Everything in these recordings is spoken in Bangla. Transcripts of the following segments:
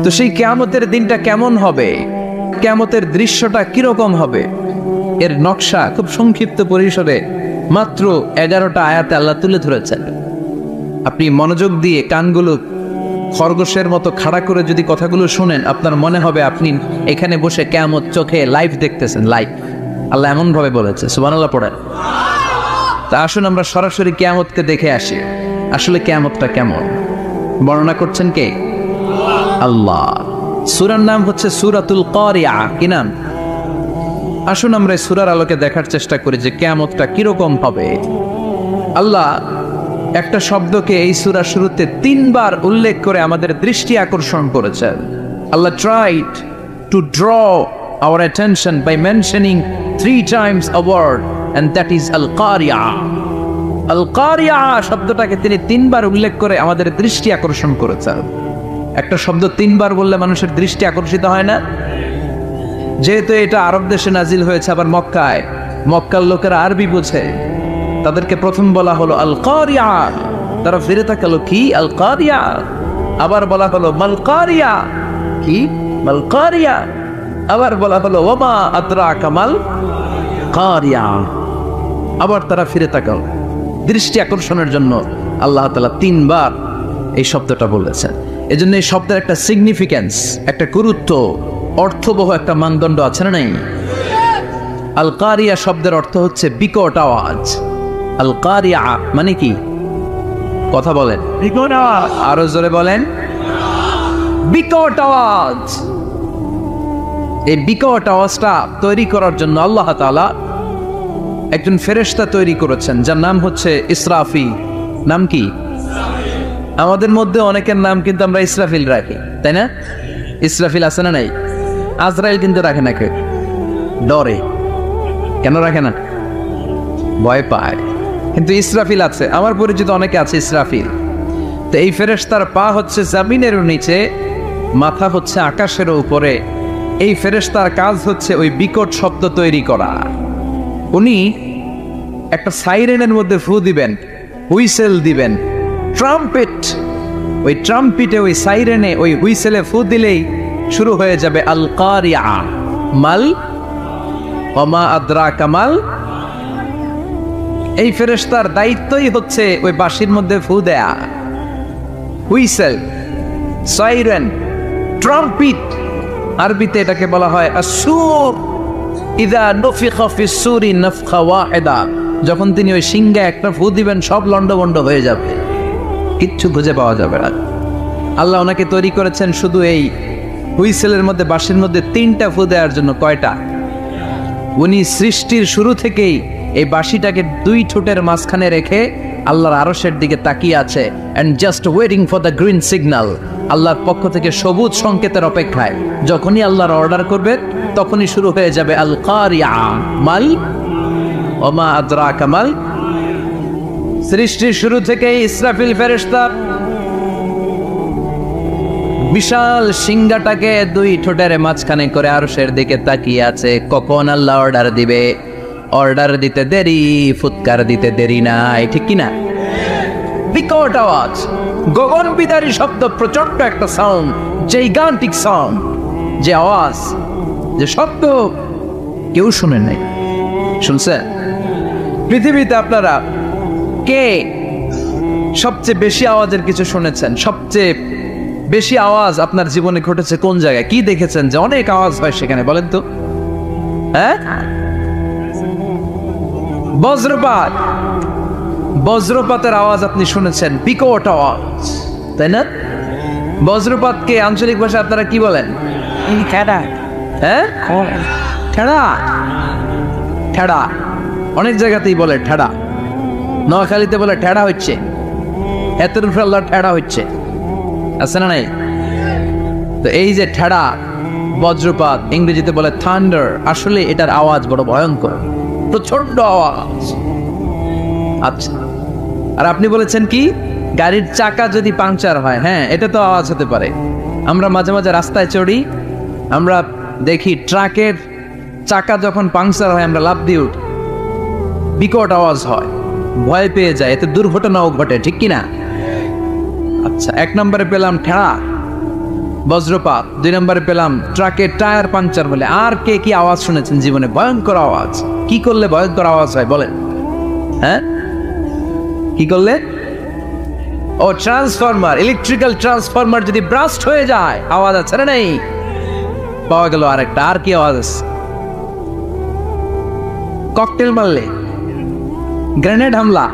তো সেই কিয়ামতের দিনটা কেমন হবে, কিয়ামতের দৃশ্যটা কিরকম হবে, এর নকশা খুব সংক্ষিপ্ত পরিসরে মাত্র 11টা আয়াতে আল্লাহ তুলে ধরেছেন। আপনি মনোযোগ দিয়ে কানগুলো খরগোশের মতো খাড়া করে যদি কথাগুলো শুনেন, আপনার মনে হবে আপনি এখানে বসে কিয়ামত চোখে লাইভ দেখতেছেন। লাইভ আল্লাহ এমন ভাবে বলেছে, সুবহানাল্লাহ পড়েন। তা আসুন আমরা সরাসরি কিয়ামতকে দেখে আসি, আসলে কিয়ামতটা কেমন। বর্ণনা করছেন কে? আল্লাহ। সূরার নাম হচ্ছে সূরাতুল কারিয়া। কি নাম? আসুন আমরা এই সূরার আলোকে দেখার চেষ্টা করি যে কিয়ামতটা কিরকম হবে। আল্লাহ একটা শব্দকে এই সূরার শুরুতে 3 বার উল্লেখ করে আমাদের দৃষ্টি আকর্ষণ করেছেন। আল্লাহ tried to draw our attention by mentioning 3 times a word, and that is al-qari'a. al-qari'a শব্দটাকে তিনি 3 বার উল্লেখ করে আমাদের দৃষ্টি আকর্ষণ করেছেন। একটা শব্দ 3 বার বললে মানুষের দৃষ্টি আকর্ষিত হয় না? যেহেতু এটা আরব দেশে নাজিল হয়েছে, আবার মক্কায়, মক্কার লোকেরা আরবি বোঝে, তাদেরকে প্রথম বলা হলো আল কারিয়া। তারা ফিরে তাকালো, কি আল কারিয়া? আবার বলা হলো মাল কারিয়া, কি মাল কারিয়া? আবার বলা হলো ওমা আদরাকা মাল কারিয়া। আবার তারা ফিরে তাকালো। দৃষ্টি আকর্ষণের জন্য আল্লাহ তাআলা 3 বার এই শব্দটা বলেছেন। এজন্য এই শব্দের একটা সিগনিফিকেন্স, একটা গুরুত্ব, অর্থবহ একটা মানদণ্ড আছে না নাই? আল কারিয়া শব্দের অর্থ হচ্ছে বিকট আওয়াজ। আল কারিয়া মানে কি? কথা বলেন, বিকট আওয়াজ। আরো জোরে বলেন, বিকট আওয়াজ। এই বিকট আওয়াজটা তৈরি করার জন্য আল্লাহ তাআলা একজন ফেরেশতা তৈরি করেছেন, যার নাম হচ্ছে ইসরাফিল। নাম কি? আমাদের মধ্যে অনেকের নাম কিন্তু আমরা ইসরাফিল রাখি, তাই না? ইসরাফিল আছে না নাই? আজরাইল কিন্তু রাখে না, কেউ ডরে। কেন রাখে না? ভয় পায়। কিন্তু ইসরাফিল আছে, আমার পরিচিত অনেকে আছে ইসরাফিল। তো এই ফেরেশতার পা হচ্ছে জমিনের নিচে, মাথা হচ্ছে আকাশের উপরে। এই ফেরেশতার কাজ হচ্ছে ওই বিকট শব্দ তৈরি করা। উনি একটা সাইরেনের মধ্যে ফু দিবেন, হুইসেল দিবেন, ট্রাম্পেট। ওই ট্রাম্পিটে, ওই সাইরেনে, ওই হুইসেলে ফু দিলেই শুরু হয়ে যাবে আল কারিয়া। মাল ওমা আদরাকা মাল। এই ফেরেশতার দায়িত্বই হচ্ছে ওই বাঁশির মধ্যে ফু দেয়া। হুইসেল, সাইরেন, ট্রাম্পিট, আরবিতে এটাকে বলা হয় আসুর। ইযা নুফিখা ফিস সূরি নাফখা ওয়াহিদা। যখন তিনি ওই সিংহে একটা ফু দিবেন, সব লন্ডভন্ড হয়ে যাবে, কিচ্ছু খুঁজে পাওয়া যাবে না। আল্লাহ ওনাকে তৈরি করেছেন শুধু এই হুইসেলের মধ্যে, বাঁশির মধ্যে 3টা ফু দেওয়ার জন্য। কয়টা? উনি সৃষ্টির শুরু থেকেই এই বাঁশিটাকে 2 ঠোঁটের মাঝখানে রেখে আল্লাহর আরশের দিকে তাকিয়ে আছে, and just waiting for the green signal. আল্লাহর পক্ষ থেকে সবুজ সংকেতের অপেক্ষায়। যখনই আল্লাহর অর্ডার করবে, তখনই শুরু হয়ে যাবে আল কারিয়া। মাল ওমা আদরাকা মাল। সৃষ্টির শুরু থেকেই ইসরাফিল ফেরেশতা বিশাল সিংহাটাকে 2 ঠোঁটের মাঝখানে করে আরশের দিকে তাকিয়ে আছে, কখন আল্লাহ অর্ডার দিবে। অর্ডার দিতে দেরি, ফুৎকার দিতে দেরি নাই, ঠিক কিনা? বিকট আওয়াজ, গগন বিদারী শব্দ, প্রচন্ড একটা সাউন্ড, জাইগান্টিক সাউন্ড, যে আওয়াজ, যে শব্দ কেউ শুনে নাই। শুনছেন? পৃথিবীতে আপনারা কে সবচেয়ে বেশি আওয়াজের কিছু শুনেছেন? সবচেয়ে বেশি আওয়াজ আপনার জীবনে ঘটেছে কোন জায়গায়? কি দেখেছেন যে অনেক আওয়াজ হয় সেখানে? বলেন তো। হ্যাঁ, বজ্রপাত। বজ্রপাতের আওয়াজ আপনি শুনেছেন, বিকট আওয়াজ, তাই না? বজ্রপাতকে আঞ্চলিক ভাষায় আপনারা কি বলেন? ঠেড়া। হ্যাঁ, ঠেড়া। ঠেড়া অনেক জায়গাতেই বলে ঠেড়া। নোয়াখালীতে বলে ঠেড়া হচ্ছে, এতের উপরে আল্লাহ ঠেড়া হচ্ছে, আছে না নাই? তো এই যে ঠেড়া, বজ্রপাত, ইংরেজিতে বলে থান্ডার। আসলে এটার আওয়াজ বড় ভয়ঙ্কর, প্রচন্ড আওয়াজ। আচ্ছা, আর আপনি বলেছেন কি, গাড়ির চাকা যদি পাংচার হয়, হ্যাঁ, এটা তো আওয়াজ হতে পারে। আমরা মাঝে মাঝে রাস্তায় চড়ি, আমরা দেখি ট্রাকের চাকা যখন পাংচার হয় আমরা লাফ দিয়ে উঠি, বিকট আওয়াজ হয়, ভয় পেয়ে যায়, এতে দুর্ঘটনাও ঘটে, ঠিক কিনা? আচ্ছা, 1 নম্বরে পেলাম ঠেড়া। বজ্রপাত। 2 নম্বরে পেলাম ট্রাকের টায়ার পাংচার হলে। আর কে কি আওয়াজ শুনেছেন জীবনে? ভয়ঙ্কর আওয়াজ। কি করলে ভয়ঙ্কর আওয়াজ হয় বলেন? হ্যাঁ, কি করলে? ও ট্রান্সফরমার, ইলেকট্রিক্যাল ট্রান্সফরমার যদি ব্রাস্ট হয়ে যায় আওয়াজ আছে না নেই? পাওয়া গেল আরেকটা। আর কি আওয়াজ আছে? ককটেল মারলে, গ্রেনেড হামলা,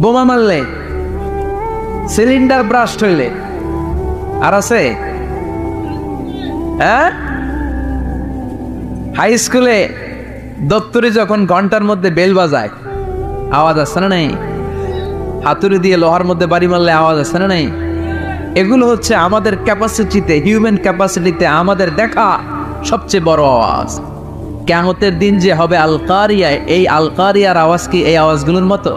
বোমা মারলে, সিলিন্ডার ব্রাস্ট হইলে। আর আছে? হ্যাঁ, হাই স্কুলে দপ্তরে যখন ঘন্টার মধ্যে বেল বাজায় আওয়াজ আছে না নাই? হাতুড়ি দিয়ে লোহার মধ্যে বাড়ি মারলে আওয়াজ আছে না নাই? এগুলো হচ্ছে আমাদের ক্যাপাসিটিতে, হিউম্যান ক্যাপাসিটিতে আমাদের দেখা সবচেয়ে বড় আওয়াজ। কিয়ামতের দিন যে হবে আল কারিয়া, এই আল কারিয়ার আওয়াজ কি এই আওয়াজগুলোর মতো?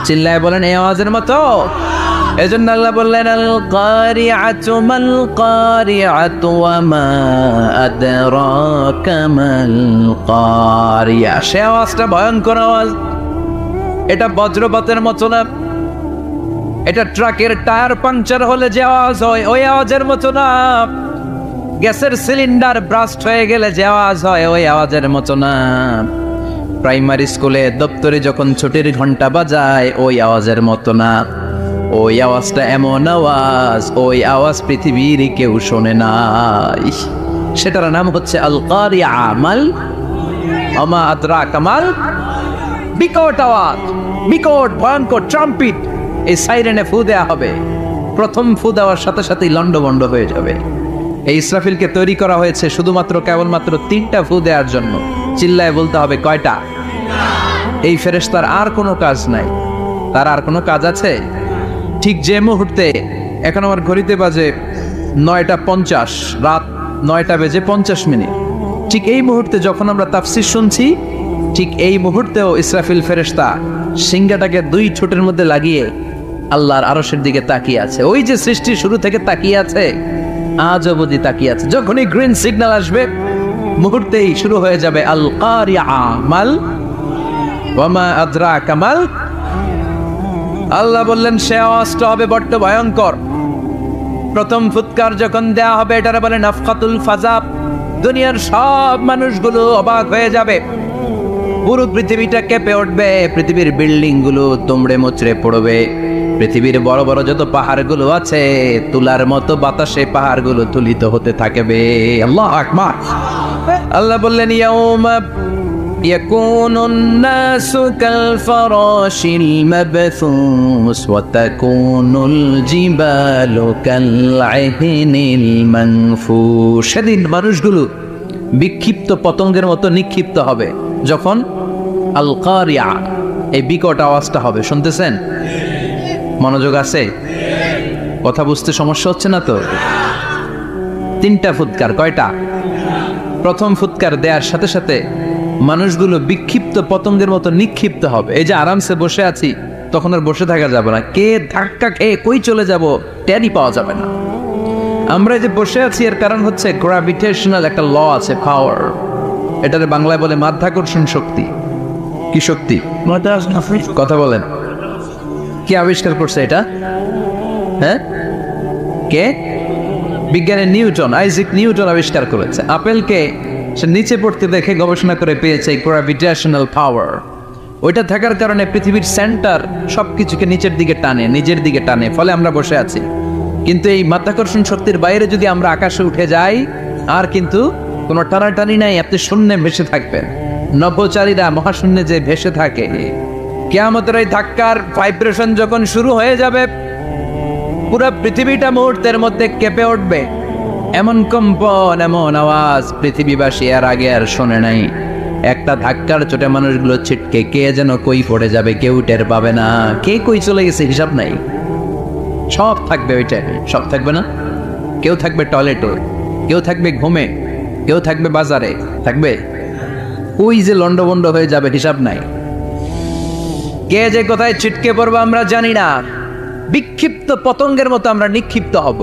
চিল্লায় বলেন এই আওয়াজের মতো? এজন্য আল্লাহ বললেন আল কারিআতু মাল কারিআতু ওয়া মা আদরাকা মাল কারিয়া। সে আওয়াজটা ভয়ঙ্কর আওয়াজ। এটা বজ্রপাতের মতো না, এটা ট্রাকের টায়ার পাংচার হলে যে আওয়াজ হয় ওই আওয়াজের মতো না, গ্যাসের সিলিন্ডার ব্রাস্ট হয়ে গেলে যে আওয়াজ হয় ওই আওয়াজের মতো না, প্রাইমারি স্কুলে দপ্তরে যখন ছুটির ঘন্টা বাজায় ওই আওয়াজের মতো না। ওই আওয়াজটা এমন আওয়াজ, ওই আওয়াজ পৃথিবীর কেউ শোনে নাই। সেটার নাম হচ্ছে আল কারিয়া মাল ওমা আদরাকা মাল। বিকট আওয়াজ, বিকট ভয়ঙ্কর ট্রাম্পিট। এই সাইরেনে ফু দেয়া হবে। প্রথম ফু দেওয়ার সাথে সাথেই লন্ডভন্ড হয়ে যাবে। এই ইসরাফিলকে তৈরি করা হয়েছে শুধুমাত্র কেবলমাত্র 3টা ফু দেওয়ার জন্য। চিল্লায় বলতে হবে কয়টা? এই ফেরেশতার আর কোনো কাজ নাই। তার আর কোনো কাজ আছে? ঠিক যে মুহূর্তে, এখন আমার ঘড়িতে বাজে 9:50, রাত 9:50, ঠিক এই মুহূর্তে যখন আমরা তাফসীর শুনছি, ঠিক এই মুহূর্তেও ইসরাফিল ফেরেশতা সিংহাটাকে 2 ঠোঁটের মধ্যে লাগিয়ে আল্লাহর আরশের দিকে তাকিয়ে আছে। ওই যে সৃষ্টির শুরু থেকে তাকিয়ে আছে, আজ অবধি তাকিয়ে আছে। যখনই গ্রিন সিগন্যাল আসবে মুহূর্তেই শুরু হয়ে যাবে আল কারিয়া মাল ওয়া মা আদরাকা মাল। আল্লাহ বললেন সে আওয়াজটা হবে বড্ড ভয়ঙ্কর। প্রথম ফুৎকার যখন দেয়া হবে এটারে বলে নাফখাতুল ফাজা। দুনিয়ার সব মানুষগুলো অবাক হয়ে যাবে, পুরো পৃথিবীটা কেঁপে উঠবে, পৃথিবীর বিল্ডিং গুলো দুমড়ে মুচড়ে পড়বে, পৃথিবীর বড় বড় যত পাহাড়গুলো আছে তুলার মতো বাতাসে পাহাড়গুলো তুলিত হতে থাকবে। আল্লাহু আকবার। আল্লাহ বললেন ইয়াউমা ইয়াকুনুন নাসু কাল ফারাশিল মাবথুস ওয়া তাকুনুল জিবালু কাল আহিনিল মানফুশ। সেদিন মানুষগুলো বিক্ষিপ্ত পতঙ্গের মতো নিক্ষিপ্ত হবে যখন আল কারিয়া এই বিকট আওয়াজটা হবে। শুনতেছেন? মনোযোগ আছে? কথা বুঝতে সমস্যা হচ্ছে না তো? 3টা ফুৎকার। কয়টা? প্রথম ফুৎকার দেওয়ার সাথে সাথে মানুষগুলো বিক্ষিপ্ত পতঙ্গের মতো নিক্ষিপ্ত হবে। এই যে আরামসে বসে আছি তখন আর বসে থাকা যাবে না, কে ধাক্কা খেয়ে কই চলে যাব টেরই পাওয়া যাবে না। আমরা যে বসে আছি এর কারণ হচ্ছে গ্র্যাভিটেশনাল একটা ল আছে, পাওয়ার। এটারে বাংলায় বলে মাধ্যাকর্ষণ শক্তি। কি শক্তি? কথা বলেন। কে আবিষ্কার করছে এটা? হ্যাঁ, কে? বিজ্ঞানী নিউটন, আইজাক নিউটন আবিষ্কার করেছে। আপেলকে সে নিচে পড়তে দেখে গবেষণা করে পেয়েছে গ্র্যাভিটেশনাল পাওয়ার। ওইটা থাকার কারণে পৃথিবীর সেন্টার সবকিছুকে নিচের দিকে টানে, নিজের দিকে টানে, ফলে আমরা বসে আছি। কিন্তু এই মাধ্যাকর্ষণ শক্তির বাইরে যদি আমরা আকাশে উঠে যাই আর কিন্তু কোনো টানাটানি নাই, আপনি শূন্যে ভেসে থাকবেন। নভোচারীরা মহাশূন্যে যে ভেসে থাকে, কিয়ামতের এই ধাক্কার ভাইব্রেশন যখন শুরু হয়ে যাবে পুরো পৃথিবীটা মুহূর্তের মধ্যে কেঁপে উঠবে। এমন কম্পন, এমন আওয়াজ পৃথিবীবাসী এর আগে আর শোনে নাই। একটা ধাক্কার চোটে মানুষগুলো ছিটকে কে যেন কই পড়ে যাবে, কেউ টের পাবে না। কে কই চলে গেছে হিসাব নাই। সব থাকবে ওইটা, সব থাকবে না। কেউ থাকবে টয়লেটে, কেউ থাকবে ঘুমে, কেউ থাকবে বাজারে, থাকবে ওই যে লন্ডভন্ড হয়ে যাবে, হিসাব নাই। কে যে কোথায় ছিটকে পড়বো আমরা জানি না। বিক্ষিপ্ত পতঙ্গের মতো আমরা নিক্ষিপ্ত হব।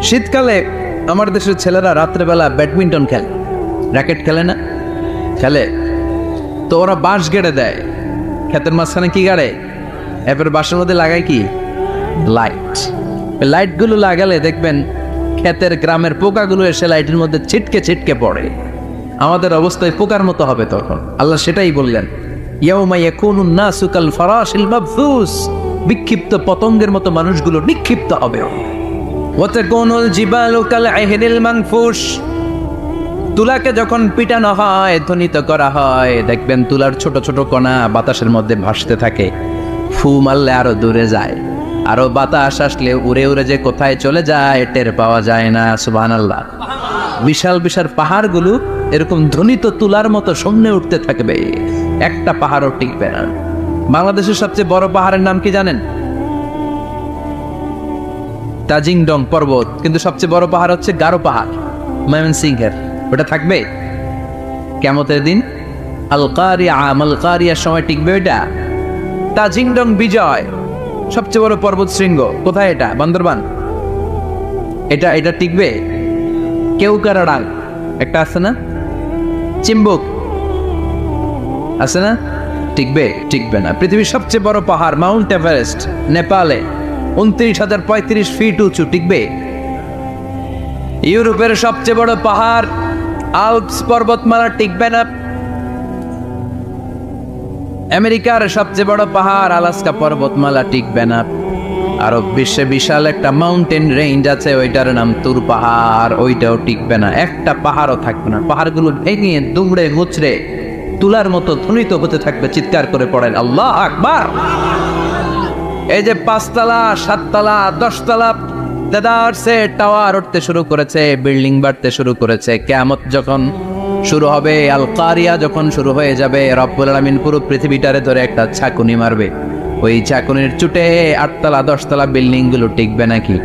শীতকালে আমার দেশের ছেলেরা রাত্রেবেলা ব্যাডমিন্টন খেলে, র্যাকেট খেলে না? খেলে তো ওরা বাঁশ গেড়ে দেয় ক্ষেতের মাঝখানে। কি গাড়ে? এরপরে বাঁশের মধ্যে লাগায় কি? লাইট। লাইটগুলো লাগালে দেখবেন ক্ষেতের গ্রামের পোকাগুলো এসে লাইটের মধ্যে ছিটকে ছিটকে পড়ে। আমাদের অবস্থায় পোকার মতো হবে তখন। আল্লাহ সেটাই বললেন, ইয়াউমা ইয়াকুনুন নাসু কাল ফারাশিল মাবথুস, বিক্ষিপ্ত পতঙ্গের মতো মানুষগুলো নিক্ষিপ্ত হবে। ওয়া তাকুনুল জিবালু কাল আহিনিল মানফুশ, তুলাকে যখন পিটানো হয়, ধ্বনিত করা হয়, দেখবেন তুলার ছোট ছোট কণা বাতাসের মধ্যে ভাসতে থাকে। ফু মারলে আরো দূরে যায়, আরো বাতাস আসলে উড়ে উড়ে যে কোথায় চলে যায় টের পাওয়া যায় না। সুবহানাল্লাহ। বিশাল বিশাল পাহাড়গুলো এরকম ধ্বনিত তুলার মতো শূন্যে উঠতে থাকবে, একটা পাহাড়ও টিকবে না। বাংলাদেশের সবচেয়ে বড় পাহাড়ের নাম কি জানেন? তাজিংডং পর্বত, কিন্তু সবচেয়ে বড় পাহাড় হচ্ছে গারো পাহাড়, ময়মনসিংহের। ওটা থাকবে কিয়ামতের দিন? আল কারিয়া, আল কারিয়ার সময় টিকবে ওইটা? তাজিংডং বিজয় সবচেয়ে বড় পর্বত শৃঙ্গ, কোথায় এটা? বান্দরবান। এটা টিকবে? কেউকারাডাং একটা আছে না, চিম্বুক আছে না, টিকবে না। পৃথিবীর সবচেয়ে বড় পাহাড় মাউন্ট এভারেস্ট নেপালে 29,035 ফিট উঁচু, টিকবে? ইউরোপের সবচেয়ে বড় পাহাড় আল্পস পর্বতমালা, টিকবে না। আমেরিকার সবচেয়ে বড় পাহাড় আলাস্কা পর্বতমালা, টিকবে না। আরব বিশ্বে বিশাল একটা মাউন্টেন রেঞ্জ আছে, ওইটার নাম তুর পাহাড়, ওইটাও টিকবে না। একটা পাহাড়ও থাকবে না। পাহাড়গুলো ভেঙে দুমড়ে মুচড়ে তুলার মতো ধ্বনিত হতে থাকবে। চিৎকার করে পড়েন আল্লাহ আকবার। এই যে 5 তলা 7 তলা 10 তলা দেদারসে টাওয়ার উঠতে শুরু করেছে, বিল্ডিং বাড়তে শুরু করেছে। কিয়ামত যখন শুরু হবে, আল কারিয়া যখন শুরু হয়ে যাবে, রব্বুল আলামিন পুরো পৃথিবীটারে ধরে একটা ছাকুনি মারবে। ওই ছাকুনির চুটে 8 তলা 10 তলা বিল্ডিং গুলো টিকবে নাকি?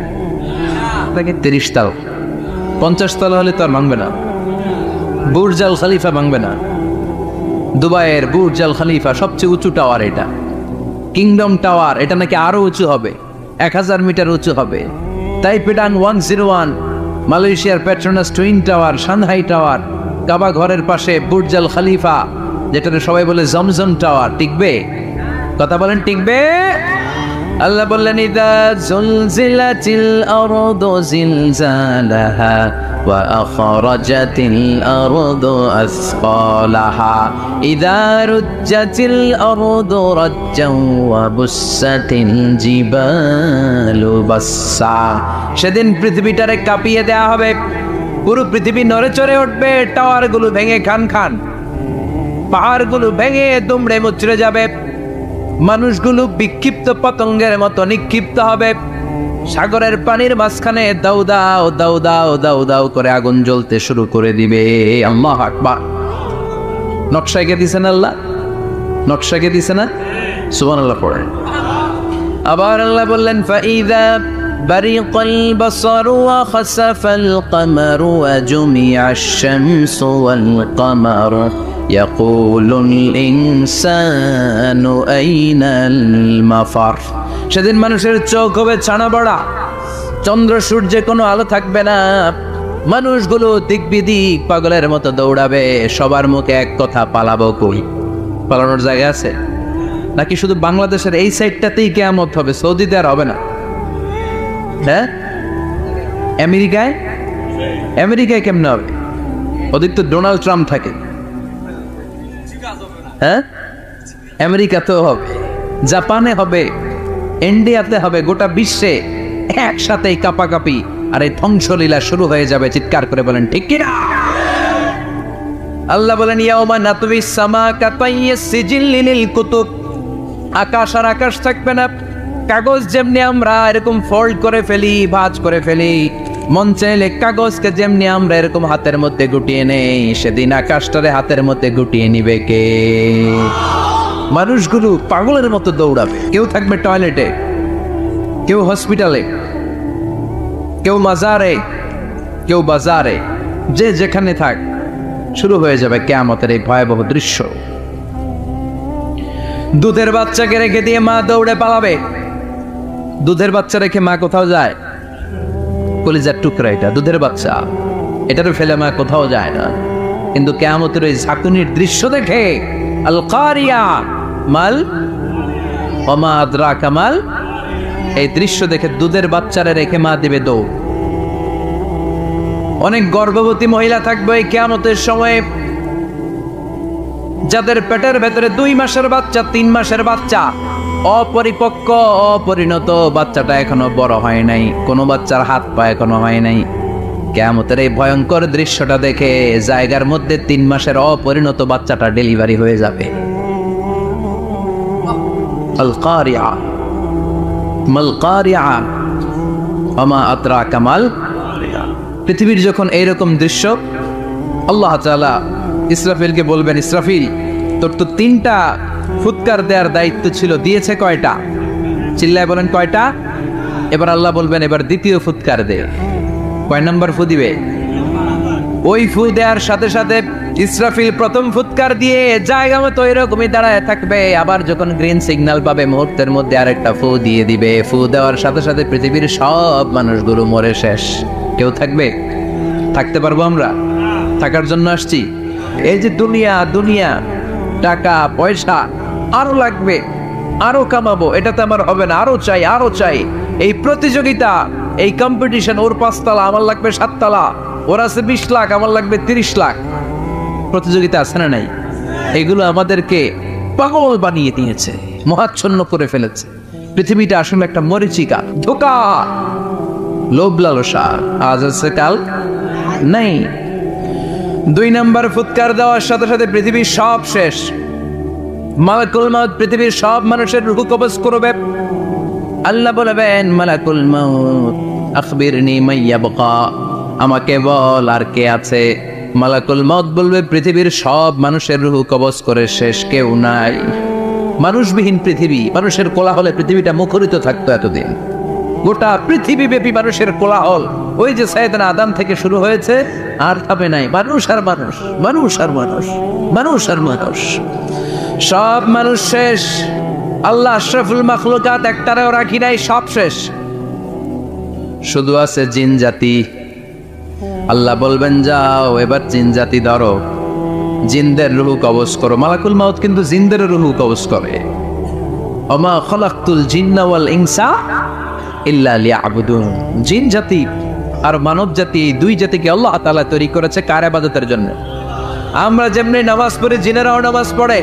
30 তলা 50 তলা হলে তো আর ভাঙবে না। বুর্জ আল খলিফা ভাঙবে না। দুবাইয়ের বুর্জ আল খলিফা সবচেয়ে উঁচু টাওয়ার, এটা কিংডম টাওয়ার, এটা নাকি আরো উঁচু হবে, 1000 মিটার উঁচু হবে। তাইপেডাং 101, মালয়েশিয়ার Petronas twin tower, Shanghai tower, Kaaba ঘরের পাশে বুর্জ আল খলিফা, যেটা সবাই বলে জমজম টাওয়ার, টিকবে? কথা বলেন, টিকবে? আল্লাহ বললেন, ইদা জুলজিলাতিল আরদু জিলজালাহা ওয়া আখরাজাতিল আরদু আসকালাহা ইদা রুজ্জাতিল আরদু রাজ্জান ওয়া বুসাতিল জিবালু বাসসা। সেদিন পৃথিবীটারে কাঁপিয়ে দেয়া হবে, পুরো পৃথিবী নড়ে চড়ে উঠবে, টাওয়ারগুলো ভেঙে খান খান, পাহাড়গুলো ভেঙে দুমড়ে মুচড়ে যাবে, মানুষগুলো বিক্ষিপ্ত পতঙ্গের মতো নিক্ষিপ্ত হবে। সাগরের পানির মাঝখানে দাউ দাউ দাউ দাউ দাউ দাউ করে আগুন জ্বলতে শুরু করে দিবে। আল্লাহু আকবার। নকশা এঁকে দিছেন আল্লাহ, নকশা এঁকে দিছে না? সুবহানাল্লাহ পড়েন। আবার আল্লাহ বললেন, ফাইদা বারিকাল বাসারু ওয়া খাসাফাল কামারু ওয়া জুমিআশ শামসু ওয়াল কামারু ইয়াকুলুল ইনসানু আইনাল মাফার। সেদিন মানুষের চোখ হবে ছানা বড়া, চন্দ্র সূর্যে কোনো আলো থাকবে না, মানুষগুলো দিক বিদিক পাগলের মতো দৌড়াবে। সবার মুখে এক কথা, পালাবো কই? পালানোর জায়গা আছে নাকি? শুধু বাংলাদেশের এই সাইডটাতেই কিয়ামত হবে, সৌদিতে আর হবে না। হ্যাঁ, আমেরিকায় কেমনে হবে? ওদিক তো ডোনাল্ড ট্রাম্প থাকে। হ্যাঁ, আমেরিকাতেও হবে, জাপানে হবে, ইন্ডিয়াতে হবে, গোটা বিশ্বে একসাথেই কাপাকাপি আর এই ধ্বংসলীলা শুরু হয়ে যাবে। চিৎকার করে বলেন ঠিক কিনা? আল্লাহ বলেন, ইয়াউমা নাতবিস সামা কাতাইয়িস সিজিল লিল কুতুব। আকাশ আর আকাশ থাকবে না। কাগজ যেমনি আমরা এরকম ফোল্ড করে ফেলি, ভাঁজ করে ফেলি, মন চাইলে কাগজকে যেমনি আমরা এরকম হাতের মধ্যে গুটিয়ে নেই, সেদিন আকাশটারে হাতের মধ্যে গুটিয়ে নিবে কে? মানুষগুলো পাগলের মতো দৌড়াবে। কেউ থাকবে টয়লেটে, কেউ হসপিটালে, কেউ মাজারে, কেউ বাজারে, যে যেখানে থাক, শুরু হয়ে যাবে কিয়ামতের এই ভয়াবহ দৃশ্য। দুধের বাচ্চাকে রেখে দিয়ে মা দৌড়ে পালাবে। দুধের বাচ্চা রেখে মা কোথাও যায়? কলিজার টুকরা এটা, দুধের বাচ্চা, এটারও ফেলে মা কোথাও যায় না। কিন্তু কিয়ামতের ওই ঝাঁকুনির দৃশ্য দেখে, আল কারিয়া মাল ওয়া মা আদরাকা মাল এই দৃশ্য দেখে দুধের বাচ্চারা রেখে মা দিবে দৌড়। অনেক গর্ভবতী মহিলা থাকবে এই কিয়ামতের সময়ে, যাদের পেটের ভেতরে 2 মাসের বাচ্চা, 3 মাসের বাচ্চা, অপরিপক্ক অপরিণত, বাচ্চাটা এখনো বড় হয় নাই, কোনো বাচ্চার হাত পা এখনো হয় নাই। কিয়ামতের এই ভয়ঙ্কর দৃশ্যটা দেখে জায়গার মধ্যে 3 মাসের অপরিণত বাচ্চাটা ডেলিভারি হয়ে যাবে। আল কারিয়া মাল কারিয়া ওমা আদরাকা মাল। পৃথিবীর যখন এইরকম দৃশ্য, আল্লাহ তাআলা ইসরাফিলকে বলবেন, ইসরাফিল তোর তো 3টা ফুৎকার দেওয়ার দায়িত্ব ছিল, দিয়েছে কয়টা? চিল্লায় বলেন কয়টা? এবার আল্লাহ বলবেন এবার দ্বিতীয় ফুৎকার দে। কয় নাম্বার ফু দিবে? ওই ফু দেওয়ার সাথে সাথে ইসরাফিল প্রথম ফুৎকার দিয়ে জায়গা মতো এরকমই দাঁড়ায় থাকবে, আবার যখন গ্রিন সিগন্যাল পাবে মুহূর্তের মধ্যে আরেকটা ফু দিয়ে দিবে। ফু দেওয়ার সাথে সাথে পৃথিবীর সব মানুষগুলো মরে শেষ। কেউ থাকবে? থাকতে পারবো আমরা? থাকার জন্য আসছি। এই যে দুনিয়া, দুনিয়া টাকা পয়সা আরো লাগবে, আরো কামাবো, এটাতে আমার হবে না, আরো চাই, আরো চাই। এই প্রতিযোগিতা, এই কম্পিটিশন, ওর 5 তলা আমার লাগবে 7 তলা, ওর আছে 20 লাখ আমার লাগবে 30 লাখ। প্রতিযোগিতা আছে না নাই? এগুলো আমাদেরকে পাগল বানিয়ে দিয়েছে, মহাচ্ছন্ন করে ফেলেছে। পৃথিবীটা আসলে একটা মরিচিকা, ধোঁকা, লোভ লালসা, আজ আছে কাল নাই। 2 নাম্বার ফুৎকার দেওয়ার সাথে সাথে পৃথিবীর সব শেষ। মালাকুল মাউত পৃথিবীর সব মানুষের রূহ কবজ করবে। আল্লাহ বলবেন, মালাকুল মাউত আখবিরনি মাইয়াবকা, আমাকে বল আর কে আছে। মালাকুল মাউত বলবে পৃথিবীর সব মানুষের রূহ কবজ করে শেষ, কেউ নাই। মানুষবিহীন পৃথিবী, মানুষের কোলাহলে পৃথিবীটা মুখরিত থাকতো এতদিন। গোটা পৃথিবী ব্যাপী মানুষের কোলাহল, ওই যে সাইয়েদনা আদম থেকে শুরু হয়েছে, আর থামে নাই। মানুষ আর মানুষ, মানুষ আর মানুষ, মানুষ আর মানুষ, সব মানুষ শেষ। আল্লাহ আশরাফুল মাখলুকাত একটারেও রাখি নাই, সব শেষ। শুধু আছে জিন জাতি। আল্লাহ বলবেন যাও এবার জিন জাতি ধরো, জিনদের রূহ কবজ করো। মালাকুল মাউত কিন্তু জিনদের রূহ কবজ করে। ওমা খলাকতুল জিন্না ওয়াল ইনসা ইল্লা লিয়াবুদুন। জিন জাতি আর মানব জাতি, এই 2 জাতিকে আল্লাহ তাআলা তৈরি করেছে কার ইবাদতের জন্য। আমরা যেমনি নামাজ পড়ি, জিনেরাও নামাজ পড়ে।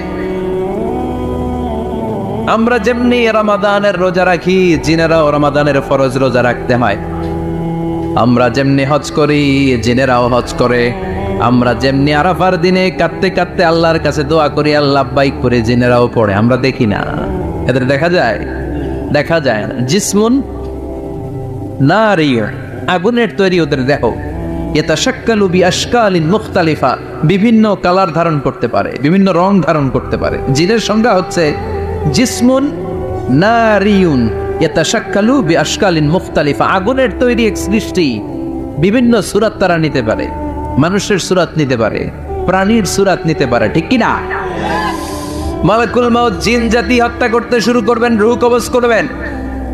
আমরা যেমনি রমাদানের রোজা রাখি, জিনেরাও রমাদানের ফরজ রোজা রাখতে হয়। আমরা যেমনি হজ করি, জিনেরাও হজ করে। আমরা যেমনি আরাফার দিনে কাঁদতে কাঁদতে আল্লাহর কাছে দোয়া করি, আল্লাহ বাইক করে, জিনেরাও পড়ে। আমরা দেখি না, এদের দেখা যায়? দেখা যায় না। জিসমুন নারিয়্যুন, আগুনের তৈরি ওদের দেহ। ইয়াতাশাক্কালু বিআশকালিন মুখতালিফা, বিভিন্ন কালার ধারণ করতে পারে, বিভিন্ন রং ধারণ করতে পারে। জিনের সংজ্ঞা হচ্ছে জিসমুন নারিয়্যুন ইয়াতাশাক্কালু বিআশকালিন মুখতালিফা, আগুনের তৈরি এক সৃষ্টি। বিভিন্ন সূরত তারা নিতে পারে, মানুষের সূরত নিতে পারে, প্রাণীর সূরত নিতে পারে, ঠিক কি না? মালাকুল মাউত জিন জাতি হত্যা করতে শুরু করবেন, রূহ কবজ করবেন।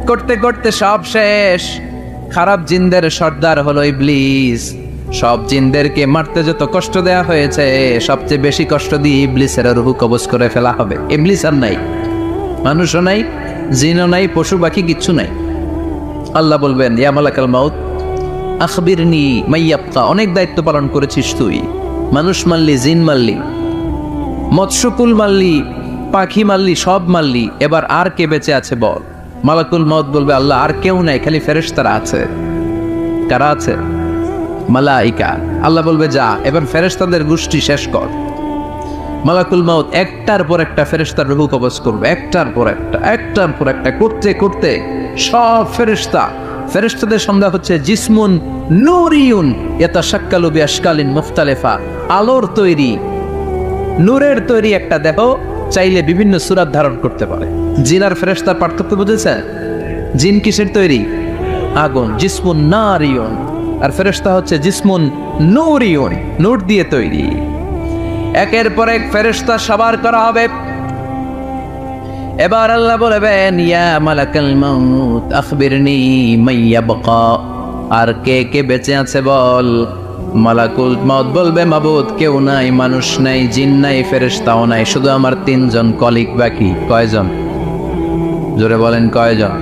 করতে করতে সব শেষ। খারাপ জিনদের সর্দার হলো ইবলিস। সব জিনদেরকে মারতে যত কষ্ট দেয়া হয়েছে, সবচেয়ে বেশি কষ্ট দিয়ে ইবলিসের রূহ কবজ করে ফেলা হবে। ইবলিস আর নাই, মানুষও নাই, জিনও নাই, পশু পাখি কিচ্ছু নাই। আল্লাহ বলবেন, ইয়া মালাকুল মাউত আখবিরনি মাইয়াবকা, অনেক দায়িত্ব পালন করেছিস তুই। মানুষ মারলি, জিন মারলি, মৎস্যকুল মারলি, পাখি মারলি, সব মারলি, এবার আর কে বেঁচে আছে বল। মালাকুল মাউত বলবে, আল্লাহ আর কেউ নাই, খালি ফেরেশতারা আছে। কারা আছে? মালাইকা। আল্লাহ বলবে, যা এবার ফেরেশতাদের গোষ্ঠী শেষ কর। মালাকুল মাউত একটার পর একটা ফেরেশতার রূহ কবজ করবে, একটার পর একটা, একটার পর একটা, করতে করতে সব ফেরেশতা। ফেরেশতাদের সংজ্ঞা হচ্ছে জিসমুন নূরিয়ুন ইয়াতাশাক্কালু বিআশকালিন মুখতালিফা, আলোর তৈরি, নূরের তৈরি একটা দেহ, চাইলে বিভিন্ন সূরত ধারণ করতে পারে। জিন আর ফেরেশতার পার্থক্য বুঝেছেন? জিন কিসের তৈরি? আগুন, জিসমুন নারিয়ুন। আর ফেরেশতা হচ্ছে জিসমুন নূরিয়ুন, নূর দিয়ে তৈরি। একের পর এক ফেরেশতা সবার করা হবে। এবার আল্লাহ বলবেন, ইয়া মালাকাল মাউত আখবিরনি মাইয়াবকা, আর কে কে বেঁচে আছে বল। মালাকুল মাউত বলবে, মাবুদ কেউ নাই, মানুষ নাই, জিন নাই, ফেরেশতাও নাই, শুধু আমার 3 জন কলিগ বাকি। কয়জন? জোরে বলেন কয়জন?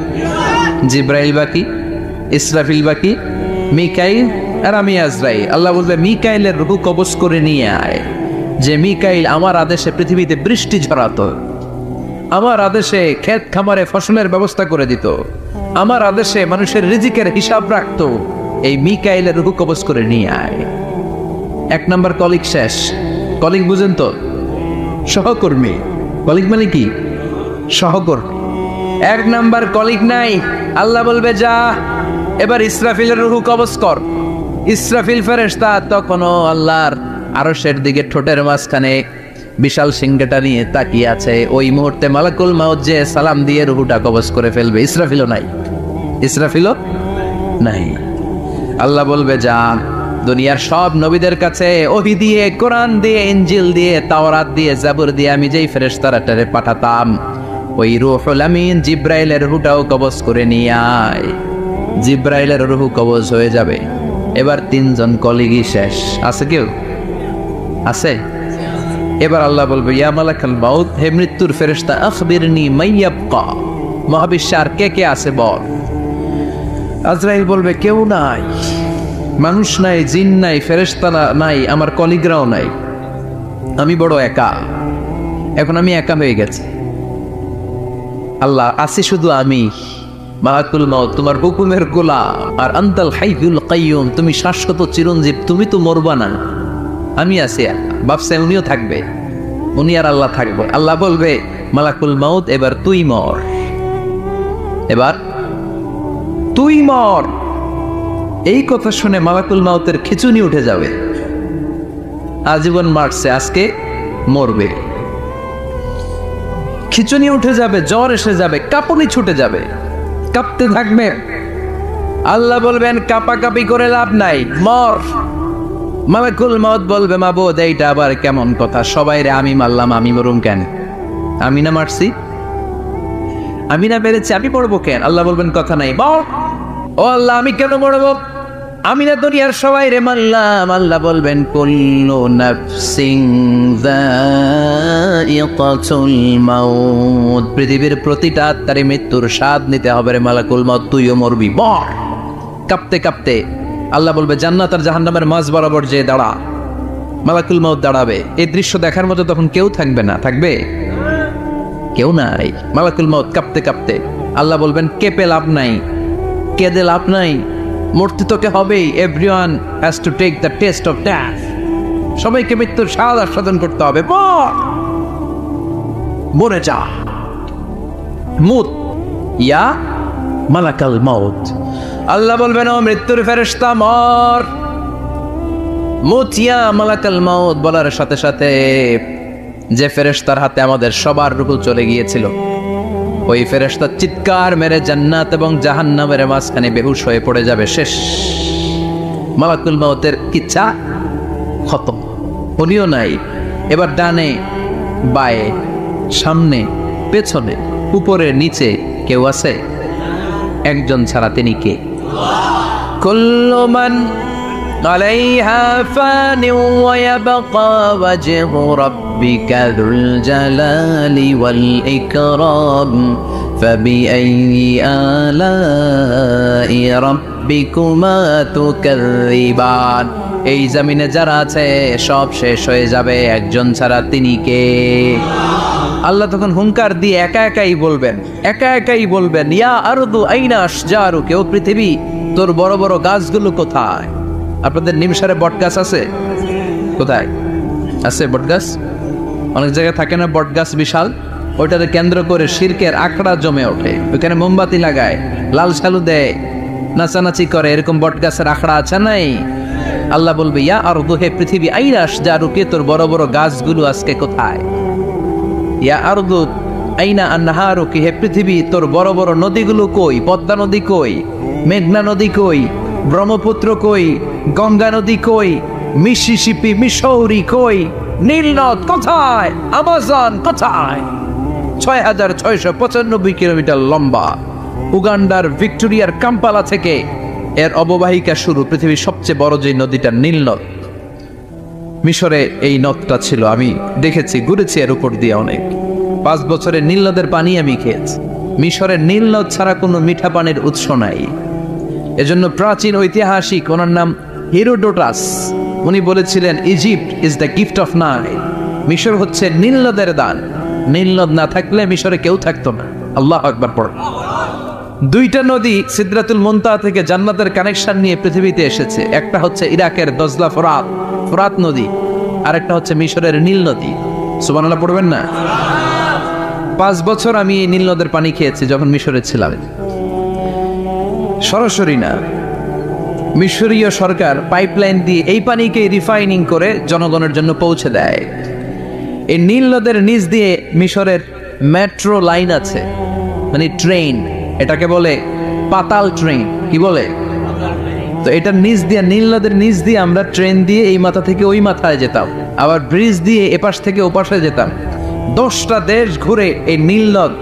জিব্রাইল বাকি, ইসরাফিল বাকি, মিকাইল আর আমি আজরাইল। আল্লাহ বলবে মিকাইলের রূহ কবজ করে নিয়ে আয়। যে মিকাইল আমার আদেশে পৃথিবীতে বৃষ্টি ঝরাতো, আমার আদেশে ক্ষেত খামারে ফসলের ব্যবস্থা করে দিত, আমার আদেশে মানুষের রিজিকের হিসাব রাখতো, এই মিকাইলের রূহ কবজ করে নিয়ে আয়। এক নাম্বার কলিগ শেষ। কলিগ বুঝেন তো? সহকর্মী। কলিগ মানে কি? সহকর্মী। এক নাম্বার কলিগ নাই। আল্লাহ বলবে যা এবার ইসরাফিলের রূহ কবজ কর। ইসরাফিল ফেরেশতা তখনও আল্লাহর আরশের দিকে ঠোঁটের মাঝখানে বিশাল সিংহটা নিয়ে তাকিয়ে আছে। ওই মুহূর্তে মালাকুল মাউত যে সালাম দিয়ে রূহটা কবজ করে ফেলবে। ইসরাফিলও নাই, ইসরাফিলও নাই। আল্লাহ বলবে যা দুনিয়ার সব নবীদের কাছে ওহী দিয়ে, কোরআন দিয়ে, ইনজিল দিয়ে, তাওরাত দিয়ে, জাবুর দিয়ে আমি যেই ফেরেশতারাটারে পাঠাতাম, ওই রূহুল আমিন জিব্রাইলের রূহটাও কবজ করে নিয়ে আয়। জিব্রাইলের রূহ কবজ হয়ে যাবে। এবার তিনজন কলিগই শেষ। আছে কেউ? আছে? এবার আল্লাহ বলবে ইয়া মালাকাল মাউত, হে মৃত্যুর ফেরেশতা, আখবিরনি মাইয়াবকা, মহাবিশ্বে আর কে কে আছে বল। আজরাইল বলবে কেউ নাই, মানুষ নাই, জিন নাই, ফেরেশতা নাই, আমার কলিগরাও নাই, আমি বড় একা। এখন আমি একা হয়ে গেছি। আল্লাহ আছি শুধু আমি। মালাকুল মাউত তোমার হুকুমের গোলাম, আর আনতাল হাইয়ুল কাইয়ুম, তুমি শাশ্বত চিরঞ্জীব, তুমি তো মরবা না। আমি আছি একা। ভাবছে উনিও থাকবে, উনি আর আল্লাহ থাকবে। আল্লাহ বলবে মালাকুল মাউত এবার তুই মর, এবার তুই মর। এই কথা শুনে মালাকুল মাউতের খিচুনি উঠে যাবে। আজীবন মারছে, আজকে মরবে। খিচুনি উঠে যাবে, জ্বর এসে যাবে, কাঁপুনি ছুটে যাবে, কাঁপতে থাকবে। আল্লাহ বলবেন কাঁপাকাঁপি করে লাভ নাই, মর। মালাকুল মাউত বলবে মাবুদ এইটা আবার কেমন কথা? সবাই রে আমি মারলাম, আমি মরুম কেন? আমি না মারছি, আমি না মেরেছি, আমি মরবো কেন? আল্লাহ বলবেন কথা নাই, মর। ও আল্লাহ আমি কেন মরবো? আমি না দুনিয়ার সবাই রে মারলাম। আল্লাহ বলবেন কুল্লু নাফসিন যায়িকাতুল মাউত, পৃথিবীর প্রতিটা আত্মারে মৃত্যুর স্বাদ নিতে হবে রে মালাকুল মাউত, তুইও মরবি, মর। কাঁপতে কাঁপতে আল্লাহ বলবে জান্নাত আর জাহান্নামের মাঝ বরাবর যে দাঁড়া। মালাকুল মাউত দাঁড়াবে। এই দৃশ্য দেখার মতো তখন কেউ থাকবে না। থাকবে? কেউ নাই। মালাকুল মাউত কাঁপতে কাঁপতে আল্লাহ বলবেন কেঁপে লাভ নাই, কেঁদে লাভ নাই, মরতে তোকে হবেই। Everyone has to take the test of death, সবাইকে মৃত্যুর স্বাদ আস্বাদন করতে হবে। মরে যা, মুত ইয়া মালাকাল মাউত। আল্লাহ বলবেন ও মৃত্যুর ফেরেশতা মর, মুত ইয়া মালাকাল মাউত। বলার সাথে সাথে যে ফেরেশতার হাতে আমাদের সবার রূহ চলে গিয়েছিল, ওই ফেরেশতা চিৎকার মেরে জান্নাত এবং জাহান্নামের মাঝখানে বেহুশ হয়ে পড়ে যাবে। শেষ। মালাকুল মাউতের কিচ্ছা খতম, উনিও নাই। এবার ডানে বায়ে, সামনে পেছনে, উপরে নিচে কেউ আছে? একজন ছাড়া, তিনি কে? কুল্লু মান আলাইহা ফানি ওয়া ইয়াবকা ওয়াজহু রাব্বিকা যুল জালালি ওয়াল ইকরাম ফাবিআইয়ি আলাই রাব্বিকুমা তুকাযযিবান। এই জমিনে যারা আছে সব শেষ হয়ে যাবে, একজন ছাড়া, তিনি কে? আল্লাহ তখন হুঙ্কার দিয়ে একা একাই বলবেন, একা একাই বলবেন ইয়া আরদু আইনা আশজারুকা, ও পৃথিবী তোর বড় বড় গাছগুলো কোথায়? আপনাদের নিমসারে বট গাছ আছে? কোথায় আছে বট গাছ? অনেক জায়গায় থাকে না বট গাছ বিশাল, ওইটাকে কেন্দ্র করে শিরকের আখড়া জমে ওঠে, ওইখানে মোমবাতি লাগায়, লাল সালু দেয়, নাচানাচি করে, এরকম বট গাছের আখড়া আছে নাই? আল্লাহ বলবে ইয়া আরদু, হে পৃথিবী, আইনা আশজারুকা, তোর বড় বড় গাছগুলো আজকে কোথায়? ইয়া আরদু আইনা আনহারুকা, হে পৃথিবী তোর বড় বড় নদীগুলো কই? পদ্মা নদী কই? মেঘনা নদী কই? ব্রহ্মপুত্র কই? গঙ্গা নদী কই? মিসিসিপি, মিসৌরি কই? নীল নদ কোথায়? আমাজন কোথায়? ৬৬৯৫ কিলোমিটার লম্বা, উগান্ডার ভিক্টোরিয়ার কাম্পালা থেকে এর অববাহিকা শুরু। পৃথিবীর সবচেয়ে বড় যে নদীটা নীল নদ, মিশরে এই নদটা ছিল। আমি দেখেছি, ঘুরেছি এর উপর দিয়ে অনেক। ৫ বছরে নীল নদের পানি আমি খেয়েছি। মিশরের নীল নদ ছাড়া কোনো মিঠা পানির উৎস নাই। এজন্য প্রাচীন ঐতিহাসিক, ওনার নাম হেরোডোটাস, উনি বলেছিলেন Egypt is the gift of Nile. মিশর হচ্ছে নীল নদের দান। নীল নদ না থাকলে মিশরে কেউ থাকতো না। আল্লাহু আকবার পড়। দুইটা নদী সিদরাতুল মুনতাহা থেকে জান্নাতের কানেকশন নিয়ে পৃথিবীতে এসেছে। একটা হচ্ছে ইরাকের দজলা ফোরাত নদী, আর একটা হচ্ছে মিশরের নীল নদী। সুবহানাল্লাহ পড়বেন না? 5 বছর আমি এই নীল নদের পানি খেয়েছি যখন মিশরে ছিলাম। সরাসরি না, মিশরীয় সরকার পাইপলাইন দিয়ে এই পানিকে রিফাইনিং করে জনগণের জন্য পৌঁছে দেয়। এই নীল নদের নিচ দিয়ে মিশরের মেট্রো লাইন আছে, মানে ট্রেন, এটাকে বলে পাতাল ট্রেন। কি বলে? তো এটা নিচ দিয়ে, নীল নদের নিচ দিয়ে আমরা ট্রেন দিয়ে এই মাথা থেকে ওই মাথায় যেতাম, আবার ব্রিজ দিয়ে এপাশ থেকে ওপাশে যেতাম। 10টা দেশ ঘুরে এই নীল নদ,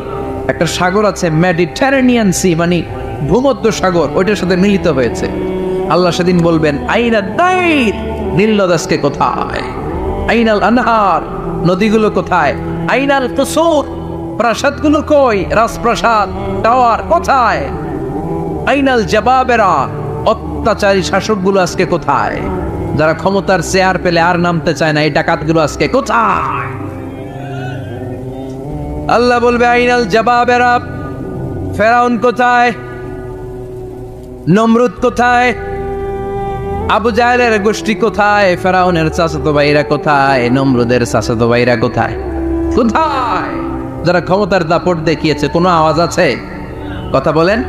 একটা সাগর আছে মেডিটেরেনিয়ান সি, মানে ভূমধ্য সাগর, ওইটার সাথে মিলিত হয়েছে। আল্লাহ সেদিন বলবেন আইনা নাইল, নীল নদ আজকে কোথায়? আইনাল আনহার, নদীগুলো কোথায়? আইনাল কুসুর, প্রাসাদগুলো কই? রাজপ্রাসাদ, টাওয়ার কোথায়? আইনাল জাবাবেরা, অত্যাচারী শাসকগুলো আজকে কোথায়? যারা ক্ষমতার চেয়ার পেলে আর নামতে চায় না, এই ডাকাতগুলো আজকে কোথায়? আল্লাহ বলবে আইনাল জাবাবেরা, ফেরাউন কোথায়? নমরুদ কোথায়? আবু জাহেলের গোষ্ঠী কোথায়? ফেরাউনের চাচাতো ভাইরা কোথায়? নমরুদের চাচাতো ভাইরা কোথায়? কোথায়? যারা ক্ষমতার দাপট দেখিয়েছে, কোনো আওয়াজ আছে? কথা বলেন।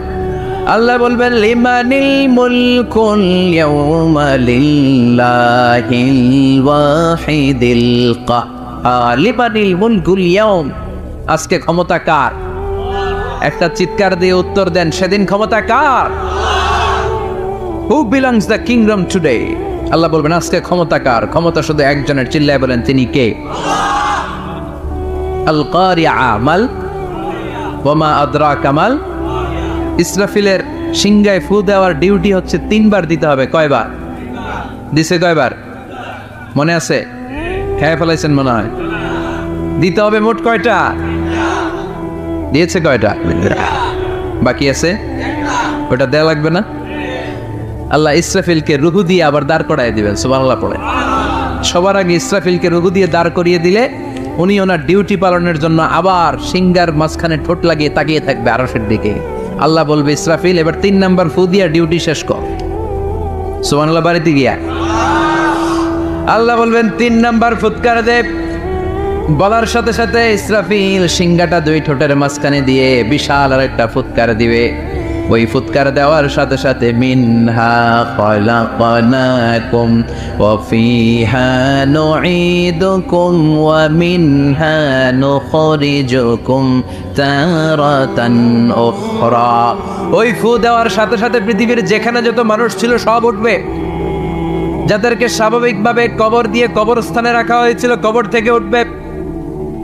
আল্লাহ বলবেন লিমানিল মুলকুল ইয়াউমা লিল্লাহিল ওয়াহিদিল কাহ্হার। লিমানিল মুলকুল ইয়াউম, আজকে ক্ষমতা কার? একটা চিৎকার দিয়ে উত্তর দেন, সেদিন ক্ষমতা কার? Who belongs the kingdom today? আল্লাহ বলবেন আজকে ক্ষমতা কার? ক্ষমতা শুধু একজনের, চিল্লায় বলেন তিনি কে? আল কারিআ মাল ওয়া মা আদরাকা মাল। ইসরাফিলের সিংহায় ফু দেওয়ার ডিউটি হচ্ছে 3 বার দিতে হবে। কয়বার দিছে? কয়বার মনে আছে? খেয়ে ফেলাইছেন মনে হয়। দিতে হবে মোট কয়টা? দিয়েছে কয়টা? বাকি আছে, ওটা দেয়া লাগবে না? আল্লাহ ইসরাফিলকে রুহু দিয়ে আবার দাঁড় করায় দিবেন। সুবহানাল্লাহ পড়ে। সবার আগে ইসরাফিলকে রুহু দিয়ে দাঁড় করিয়ে দিলে উনি ওনার ডিউটি পালনের জন্য আবার সিংহার মাঝখানে ঠোঁট লাগিয়ে তাকিয়ে থাকবে আরশের দিকে। আল্লাহ বলবে ইসরাফিল এবার 3 নাম্বার ফু দিয়া ডিউটি শেষ কর। সুবহানাল্লাহ বাড়িতে গিয়া আল্লাহ বলবেন 3 নাম্বার ফুৎকার দে। বলার সাথে সাথে ইসরাফিল সিংহাটা 2 ঠোঁটের মাঝখানে দিয়ে বিশাল আর একটা ফুৎকার দিবে। ওই ফুৎকার দেওয়ার সাথে সাথে মিনহা খলাকনাকুম ওয়া ফিহা নুঈদুকুম ওয়া মিনহা নুখরিজুকুম তারাতান উখরা। ওই ফু দেওয়ার সাথে সাথে পৃথিবীর যেখানে যত মানুষ ছিল সব উঠবে। যাদেরকে স্বাভাবিকভাবে কবর দিয়ে কবরস্থানে রাখা হয়েছিল কবর থেকে উঠবে।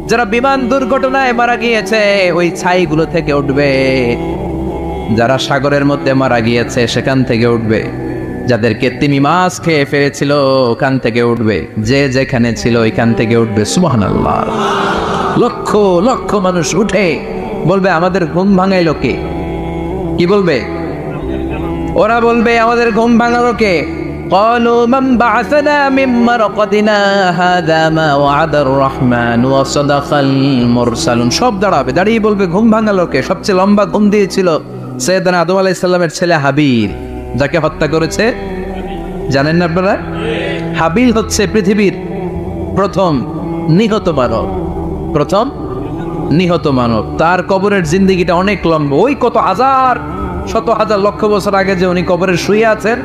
যারা বিমান দুর্ঘটনায় মারা গিয়েছে ওই ছাইগুলো থেকে উঠবে। যারা সাগরের মধ্যে মারা গিয়েছে সেখান থেকে উঠবে। যাদেরকে তিমি মাছ খেয়ে ফেলেছিল ওখান থেকে উঠবে। যে যেখানে ছিল ওইখান থেকে উঠবে। সুবহানাল্লাহ। লক্ষ লক্ষ মানুষ উঠে বলবে আমাদের ঘুম ভাঙাইলো কে? কি বলবে? ওরা বলবে আমাদের ঘুম ভাঙালো কে? قالوا من بعثنا من مرقدنا هذا ما وعد الرحمن وصدق المرسلون। সব দাঁড়াবে, দাঁড়িয়ে বলবে ঘুম ভাঙালো কে? সবচেয়ে লম্বা ঘুম দিয়েছিল সৈয়দনা আদম আলাইহিস সালামের ছেলে হাবিল, যাকে হত্যা করেছে। জানেন না আপনারা? হাবিল হচ্ছে পৃথিবীর প্রথম নিহত মানব। প্রথম নিহত মানব। তার কবরের জিন্দেগিটা অনেক লম্বা। ওই কত হাজার শত হাজার লক্ষ বছর আগে যে উনি কবরে শুয়ে আছেন,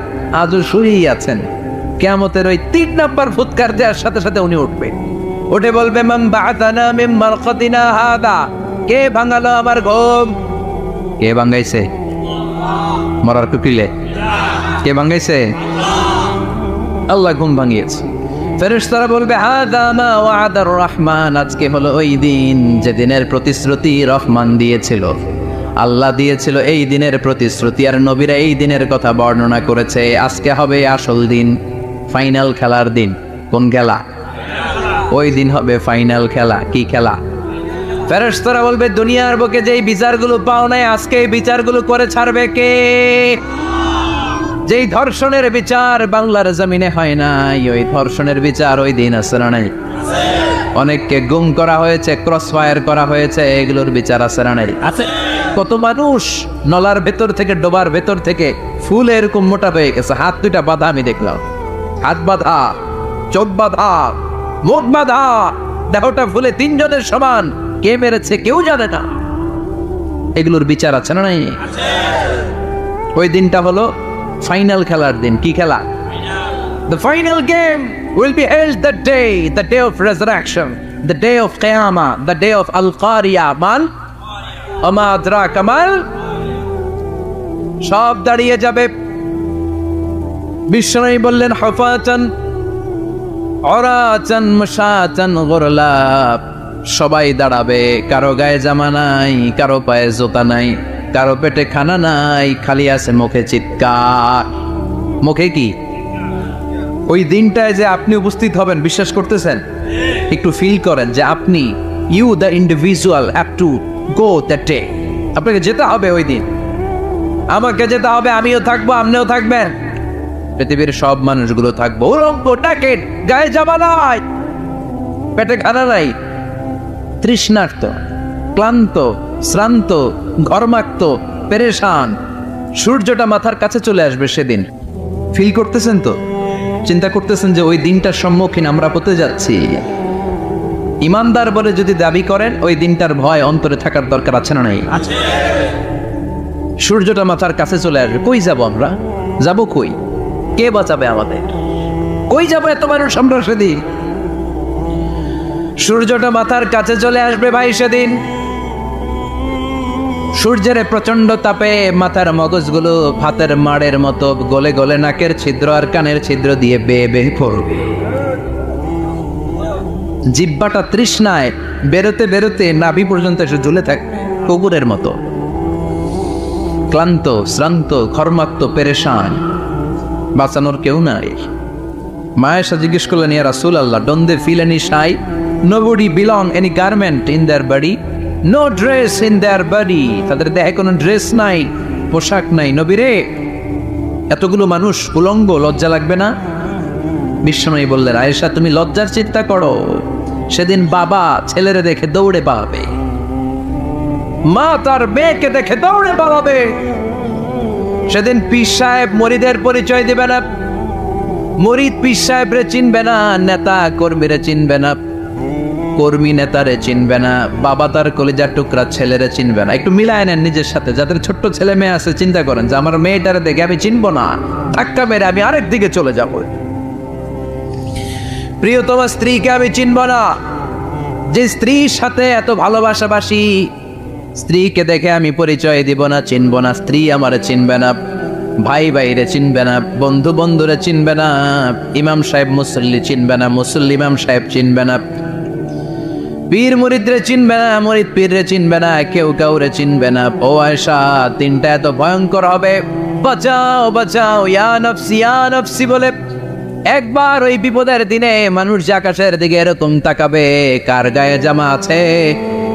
আজও শুয়েই আছেন। কিয়ামতের ওই 3 নাম্বার ফুৎকার দেওয়ার সাথে সাথে উনি উঠবে। উঠে বলবে মান বা'আতানা মিন মারকাদিনা হাদা। কে ভাঙালো আমার ঘুম? কে ভাঙাইছে? মরার কুকিলে কে ভাঙাইছে? আল্লাহ ঘুম ভাঙিয়েছে। ফেরেশতারা বলবে হাদা মা ওয়াদার রহমান। আজকে হলো ওই দিন যে দিনের প্রতিশ্রুতি রহমান দিয়েছিল, আল্লাহ দিয়েছিল। এই দিনের প্রতিশ্রুতি আর নবীরা এই দিনের কথা বর্ণনা করেছে। আজকে হবে আসল দিন, ফাইনাল খেলার দিন। কোন খেলা? ওই দিন হবে ফাইনাল খেলা। কি খেলা? ফেরেশতারা বলবে দুনিয়ার বুকে যেই বিচারগুলো পাও নাই আজকে এই বিচারগুলো করে ছাড়বে কে? যেই ধর্ষণের বিচার বাংলার জমিনে হয় নাই, ওই ধর্ষণের বিচার ওই দিন আছে না নাই? অনেককে গুম করা হয়েছে, ক্রস ফায়ার করা হয়েছে, এগুলোর বিচার আছে না নাই? আছে। কত মানুষ নলার ভেতর থেকে, ডোবার ভেতর থেকে ফুল এরকম মোটা হয়ে গেছে, হাত দুইটা বাঁধা আমি দেখলাম, হাত বাঁধা, চোখ বাঁধা, মুখ বাঁধা, দেহটা ফুলে তিনজনের সমান, কে মেরেছে কেউ জানে না। এগুলোর বিচার আছে না নাই? ওই দিনটা হলো ফাইনাল খেলার দিন। কি খেলা? The final game will be held the day of resurrection, the day of Qiyamah, the day of Al-Qari'ah. Man Ama adraka mal, সব দাঁড়িয়ে যাবে। বিষ্ণু বললেন হুফাতান উরাতান মুশাতান গুরলা, সবাই দাঁড়াবে, কারো গায়ে জামা নাই, কারো পায়ে জুতা নাই, কারো পেটে খানা নাই, খালি আছে মুখে চিৎকার। মুখে কি? ওই দিনটায় যে আপনি উপস্থিত হবেন, বিশ্বাস করতেছেন? একটু ফিল করেন যে আপনি, you the individual have to go that day. আপনাকে যেতে হবে ওই দিন, আমাকে যেতে হবে, আমিও থাকবো, আপনিও থাকবেন, পৃথিবীর সব মানুষগুলো থাকবো। উলঙ্গ, নাকেট, গায়ে জামা নাই, পেটে খানা নাই, তৃষ্ণার্ত, ক্লান্ত, শ্রান্ত, ঘর্মাক্ত, পেরেশান। সূর্যটা মাথার কাছে চলে আসবে সেদিন। ফিল করতেছেন তো? চিন্তা করতেছেন যে ওই দিনটার সম্মুখীন আমরা হতে যাচ্ছি? ইমানদার বলে যদি দাবি করেন, ওই দিনটার ভয় অন্তরে থাকার দরকার আছে না নাই? সূর্যটা মাথার কাছে চলে আসবে, কই যাব আমরা? যাব কই? কে বাঁচাবে আমাদের? কই যাব এত মানুষ আমরা সেদিন? সূর্যটা মাথার কাছে চলে আসবে ভাই সেদিন। সূর্যের প্রচন্ড তাপে মাথার মগজগুলো ভাতের মাড়ের মতো গলে গলে নাকের ছিদ্র আর কানের ছিদ্র দিয়ে বেয়ে বেয়ে পড়বে। জিহ্বাটা তৃষ্ণায় বেরোতে বেরোতে নাভি পর্যন্ত এসে ঝুলে থাকবে কুকুরের মতো। ক্লান্ত, শ্রান্ত, ঘর্মাক্ত, পেরেশান, বাঁচানোর কেউ নাই। মায়েশা জিজ্ঞেস করলেন, ইয়া রাসূলুল্লাহ, don't they feel any shy? Nobody belong any garment in their body, no dress in their body. তাদের দেহে কোনো ড্রেস নাই, পোশাক নাই। নবী রে, এতগুলো মানুষ উলঙ্গ, লজ্জা লাগবে না? বিশ্বনবী বললেন, আয়েশা তুমি লজ্জার চিন্তা করো, সেদিন বাবা ছেলেরে দেখে দৌড়ে পালাবে, মা তার মেয়েকে দেখে দৌড়ে পালাবে। সেদিন পীর সাহেব মরিদের পরিচয় দিবে না, মরিদ পীর সাহেবরে চিনবে না, নেতা কর্মীরে চিনবে না, কর্মী নেতারে চিনবে না, বাবা তার কলিজার টুকরা ছেলেরে চিনবে না। একটু মিলায় নেন নিজের সাথে। যাদের ছোট্ট ছেলে মেয়ে আছে, চিন্তা করেন যে আমার মেয়েটারে দেখে আমি চিনবো না, ধাক্কা মেরে আমি আরেক দিকে চলে যাব। প্রিয়তম স্ত্রীকে আমি চিনব না, যে স্ত্রীর সাথে এত ভালোবাসাবাসি, স্ত্রীকে দেখে আমি পরিচয় দিব না, চিনব না। স্ত্রী আমারে চিনবে না, ভাই ভাইরে চিনবে না, বন্ধু বন্ধুরে চিনবে না, ইমাম সাহেব মুসল্লি চিনবে না, মুসল্লি ইমাম সাহেব চিনবে না, পীর মুরিদরে চিনবে না, মুরিদ পীররে চিনবে না, কেউ কাউরে চিনবে না। ও আয়েশা, দিনটা এত ভয়ঙ্কর হবে, বাঁচাও বাঁচাও, ইয়া নফসি ইয়া নফসি বলে একবার ওই বিপদের দিনে মানুষ যে আকাশের দিকে এরকম তাকাবে, কার গায়ে জামা আছে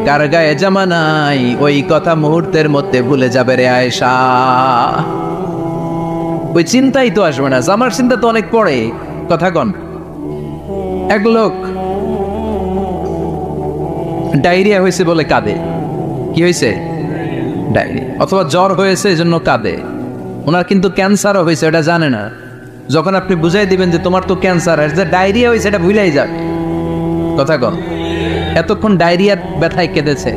কার গায়ে জামা নাই, ওই কথা মুহূর্তের মধ্যে ভুলে যাবে রে আয়েশা। ওই চিন্তাই তো আসবে না। জামার চিন্তা তো অনেক পরে, কথা কন। এক লোক ডায়রিয়া হয়েছে বলে কাঁদে। কি হয়েছে? ডায়রিয়া। অথবা জ্বর হয়েছে এজন্য কাঁদে। ওনার কিন্তু ক্যান্সারও হয়েছে, এটা জানে না। যখন আপনি বুঝাই দিবেন যে তোমার তো ক্যান্সার, যে ডায়রিয়া হয়েছে এটা ভুলেই যাবে, কথা কন। এতক্ষণ ডায়রিয়ার ব্যথায় কেঁদেছে,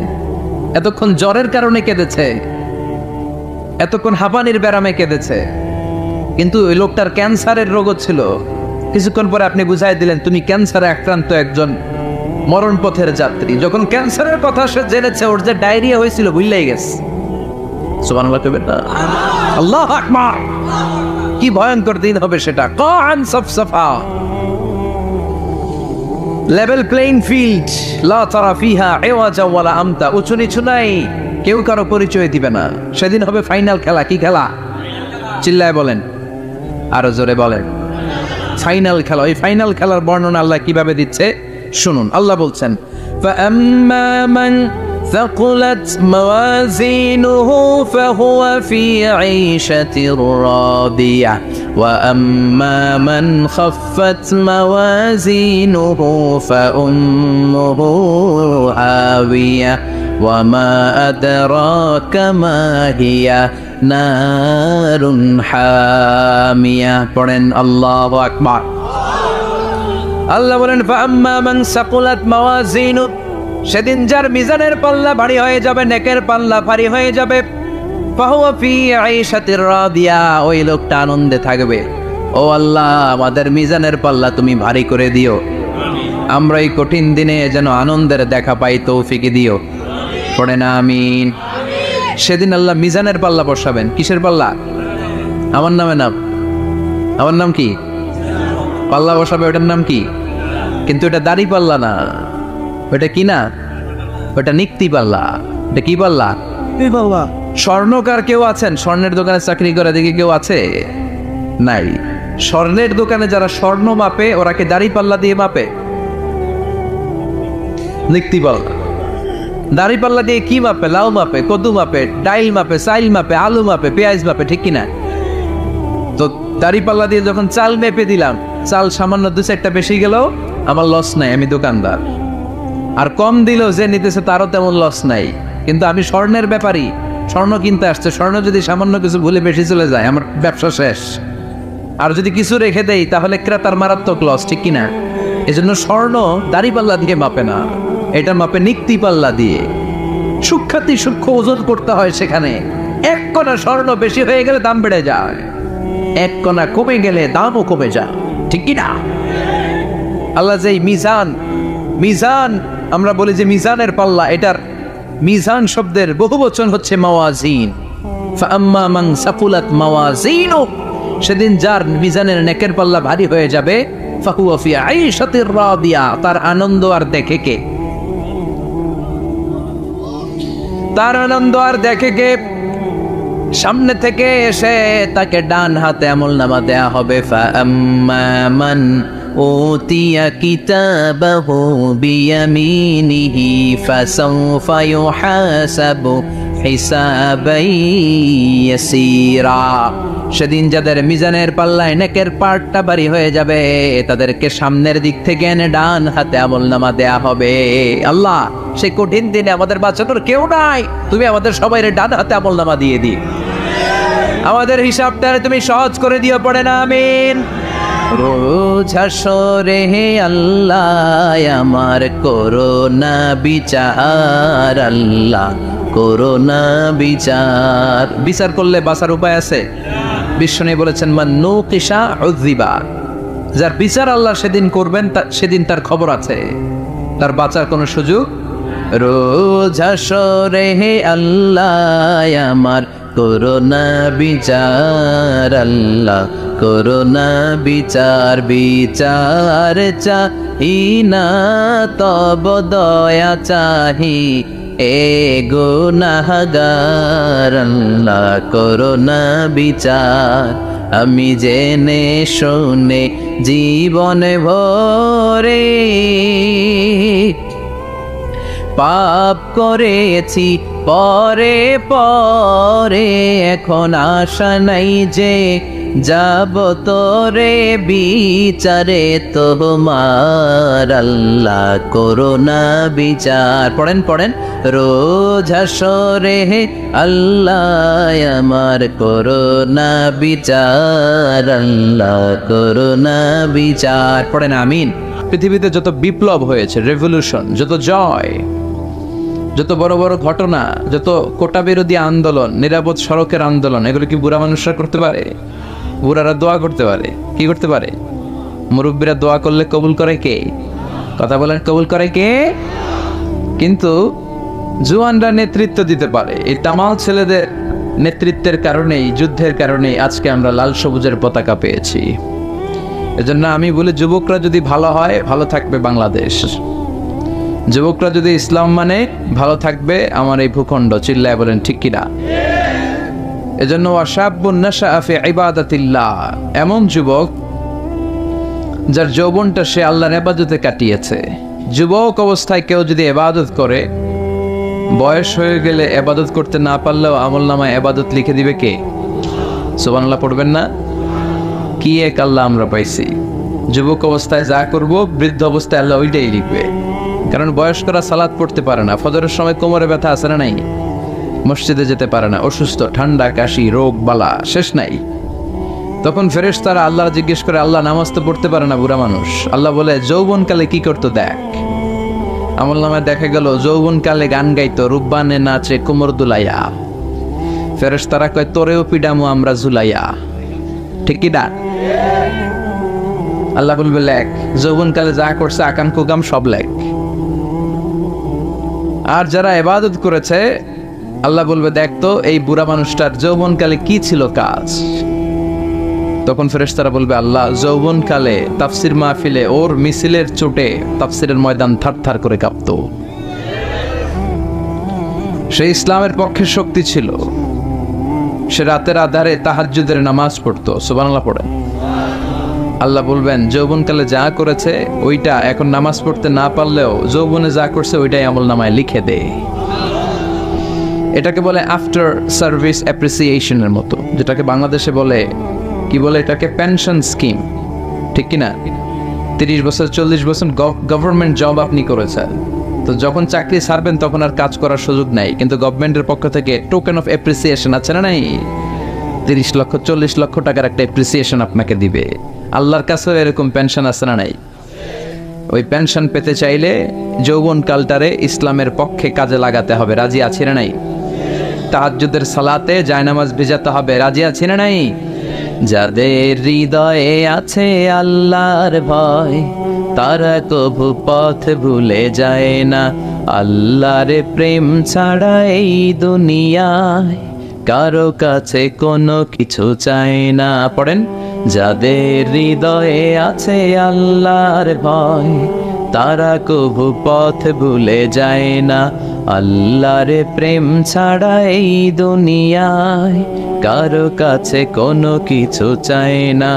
এতক্ষণ জ্বরের কারণে কেঁদেছে, এতক্ষণ হাঁপানির ব্যারামে কেঁদেছে, কিন্তু ওই লোকটার ক্যান্সারের রোগও ছিল। কিছুক্ষণ পরে আপনি বুঝাই দিলেন তুমি ক্যান্সারে আক্রান্ত একজন মরণ পথের যাত্রী। যখন ক্যান্সারের কথা সে জেনেছে, ওর যে ডায়রিয়া হয়েছিল ভুলেই গেছে। সুবহানাল্লাহ কইবেন না? আল্লাহু আকবার। কি ভয়ঙ্কর দিন হবে সেটা। কান সাফসাফা, লেভেল প্লেইং ফিল্ড, লা তারা ফিহা ইওয়াজা ওয়ালা আমতা। উঁচু নিচু নাই, কেউ কারো পরিচয় দিবে না। সেদিন হবে ফাইনাল খেলা। কি খেলা? চিল্লায় বলেন, আরো জোরে বলেন। ফাইনাল খেলা। ওই ফাইনাল খেলার বর্ণনা আল্লাহ কিভাবে দিচ্ছে শুনুন। আল্লাহ বলছেন, ফাআম্মা মান ثقلت موازينه فهو في عيشة راضية وأما من خفت موازينه فأمه هاوية وما أدراك ما هي نار حامية পড়েন আল্লাহু আকবার আল্লাহ বলেন فأما من ثقلت موازينه সেদিন যার মিজানের পাল্লা ভারী হয়ে যাবে নেকের পাল্লা ভারী হয়ে যাবে ফাহুয়া ফি আইশাতির রাদিয়া ওই লোকটা আনন্দে থাকবে ও আল্লাহ আমাদের মিজানের পাল্লা তুমি ভারী করে দিও আমরা এই কঠিন দিনে যেন আনন্দের দেখা পাই তৌফিক দিও পড়ে না আমিন সেদিন আল্লাহ মিজানের পাল্লা বসাবেন কিসের পাল্লা আমার নাম কি পাল্লা বসাবে ওটার নাম কি কিন্তু এটা দাড়ি পাল্লা না ওটা কি না ওটা নিক্তি পাল্লা এটা কি পাল্লা স্বর্ণকার কেউ আছেন স্বর্ণের দোকানে চাকরি করে দেখে কেউ আছে নাই স্বর্ণের দোকানে যারা স্বর্ণ মাপে ওরা কি দাড়ি পাল্লা দিয়ে মাপে নিক্তি পাল্লা দাড়ি পাল্লা দিয়ে কি মাপে লাউ মাপে কদু মাপে ডাইল মাপে চাইল মাপে আলু মাপে পেঁয়াজ মাপে ঠিক কিনা তো দাড়ি পাল্লা দিয়ে যখন চাল মেপে দিলাম চাল সামান্য 2-4টা বেশি গেল আমার লস নাই আমি দোকানদার আর কম দিলেও যে নিতেছে তারও তেমন লস নাই কিন্তু আমি স্বর্ণের ব্যাপারী স্বর্ণ কিনতে আসছে স্বর্ণ যদি সামান্য কিছু ভুলে বেশি চলে যায় আমার ব্যবসা শেষ আর যদি কিছু রেখে দেই তাহলে ক্রেতার মারাত্মক লস ঠিক কিনা এজন্য স্বর্ণ দাড়ি পাল্লা দিয়ে মাপে না এটা মাপে নিক্তি পাল্লা দিয়ে সূক্ষ্ম ওজন করতে হয় সেখানে এক কণা স্বর্ণ বেশি হয়ে গেলে দাম বেড়ে যায় এক কণা কমে গেলে দামও কমে যায় ঠিক কিনা আল্লাহ যে মিজান আমরা বলি যে মিজানের পাল্লা এটার মিজান শব্দের বহুবচন হচ্ছে মাওয়াজিন ফাআম্মা মান সাকুলাত মাওয়াজিনু সেদিন যার মিজানের নেকের পাল্লা ভারী হয়ে যাবে ফাহুয়া ফি আইশাতির রাদিয়া তার আনন্দ আর দেখে কে সামনে থেকে এসে তাকে ডান হাতে আমলনামা দেয়া হবে ফাআম্মা মান উতিয়া কিতাবাহু বিয়ামিনিহি ফাসাউফা ইউহাসাবু হিসাবান ইয়াসীরা সেদিন যাদের মিজানের পাল্লায় নেকের পার্টটা ভারী হয়ে যাবে তাদেরকে সামনের দিক থেকে এনে ডান হাতে আমলনামা দেয়া হবে আল্লাহ সেই কঠিন দিনে আমাদের বাঁচানোর কেউ নাই তুমি আমাদের সবাইরে ডান হাতে আমলনামা দিয়ে দিও আমাদের হিসাবটা তুমি সহজ করে দিও পড়ে না আমিন রোজ হাসরে হে আল্লাহ আমার করোনা বিচার আল্লাহ করোনা বিচার করলে বাঁচার উপায় আছে বিশ্বনবী বলেছেন মান নুকিশা উযিবা যার বিচার আল্লাহ সেদিন করবেন সেদিন তার খবর আছে তার বাঁচার কোনো সুযোগ রোজ হাসরে হে আল্লাহ আমার করোনা বিচার আল্লাহ করোনা বিচার চাহি না তব দয়া চাহি এ গুনাহগার আল্লাহ করোনা বিচার আমি জেনে শুনে জীবনে ভরে পাপ করেছি পরে পরে এখন আশা নাই যে যাব তোরে বিচারে তোমার আল্লাহ করোনা বিচার পড়েন রোজ হাসরে হে আল্লাহ আমার করোনা বিচার আল্লাহ করোনা বিচার পড়েন আমিন পৃথিবীতে যত বিপ্লব হয়েছে রেভলিউশন যত জয় যত বড় বড় ঘটনা যত কোটা বিরোধী আন্দোলন নিরাপদ সড়কের আন্দোলন এগুলো কি বুড়া মানুষরা করতে পারে বুড়ারা দোয়া করতে পারে কি করতে পারে মুরব্বীরা দোয়া করলে কবুল করে কে কথা বলেন কবুল করে কে কিন্তু জওয়ানরা নেতৃত্ব দিতে পারে এই তামাল ছেলেদের নেতৃত্বের কারণেই যুদ্ধের কারণেই আজকে আমরা লাল সবুজের পতাকা পেয়েছি এজন্য আমি বলি যুবকরা যদি ভালো হয় ভালো থাকবে বাংলাদেশ যুবকরা যদি ইসলাম মানে ভালো থাকবে আমার এই ভূখণ্ড চিল্লায় বলেন ঠিক কিনা এজন্য ওয়াশাবুন নাশাআ ফি ইবাদাতিল্লাহ এমন যুবক যার যৌবনটা সে আল্লাহর ইবাদতে কাটিয়েছে যুবক অবস্থায় কেউ যদি ইবাদত করে বয়স হয়ে গেলে ইবাদত করতে না পারলেও আমলনামায় ইবাদত লিখে দিবে কে? সুবহানাল্লাহ পড়বেন না? কি এক আল্লাহ আমরা পাইছি! যুবক অবস্থায় যা করব বৃদ্ধ অবস্থায় আল্লাহ ওইটাই লিখবে। কারণ বয়স্করা সালাত পড়তে পারে না, ফজরের সময় কোমরে ব্যথা আছে না নাই, মসজিদে যেতে পারে না, অসুস্থ, ঠান্ডা, কাশি, রোগ বালা শেষ নাই। তখন ফেরেশতারা আল্লাহ জিজ্ঞেস করে, আল্লাহ নামাজ তো পড়তে পারে না বুড়া মানুষ। আল্লাহ বলে, যৌবনকালে কি করতো দেখ। আমলনামায় দেখা গেল যৌবনকালে গান গাইতো, রূপবানে নাচে কোমর দুলাইয়া। ফেরেশতারা কয়, তোরেও পিডামু আমরা ঝুলাইয়া। ঠিক কি না? আল্লাহ বলবে লেখ, যৌবনকালে যা করছে আকাম কুকাম সব লেখ। আর যারা ইবাদত করেছে আল্লাহ বলবে, দেখ তো এই বুড়া মানুষটার যৌবনকালে কি ছিল কাজ। তখন ফেরেশতারা বলবে, আল্লাহ যৌবনকালে তাফসির মাহফিলে ওর মিছিলের চোটে তাফসিরের ময়দান থারথার করে কাঁপতো। সে ইসলামের পক্ষে শক্তি ছিল, সে রাতের আধারে তাহাজ্জুদের নামাজ পড়তো। সুবহানাল্লাহ পড়ে। আল্লাহ বলবেন, যৌবনকালে যা করেছে ওইটা এখন নামাজ পড়তে না পারলেও যৌবনে যা করছে ওইটাই আমলনামায় লিখে দে। এটাকে বলে আফটার সার্ভিস অ্যাপ্রিসিয়েশনের মতো, যেটাকে বাংলাদেশে বলে কি বলে, এটাকে পেনশন স্কিম। ঠিক কিনা? 30 বছর 40 বছর গভর্নমেন্ট জব আপনি করেছেন, তো যখন চাকরি ছাড়বেন তখন আর কাজ করার সুযোগ নাই, কিন্তু গভর্নমেন্টের পক্ষ থেকে টোকেন অফ অ্যাপ্রিসিয়েশন আছে না নাই? 30 লক্ষ 40 লক্ষ টাকার একটা অ্যাপ্রিসিয়েশন আপনাকে দিবে। আল্লাহর কাছেও এরকম পেনশন আছে না নাই? ওই পেনশন পেতে চাইলে যৌবনকালটারে ইসলামের পক্ষে কাজে লাগাতে হবে। রাজি আছি না নাই? তাহাজ্জুদের সালাতে জায়নামাজ ভিজাতে হবে। রাজি আছি না নাই? যাদের হৃদয়ে আছে আল্লাহর ভয়, তারা কভু পথ ভুলে যায় না। আল্লাহর প্রেম ছাড়া এই দুনিয়ায় কারো কাছে কোনো কিছু চায় না। পড়েন, যাদের হৃদয়ে আছে আল্লাহর ভয়, তারা কভু পথ ভুলে যায় না। আল্লাহর প্রেম ছাড়া এই দুনিয়ায় কারো কাছে কোনো কিছু চায় না।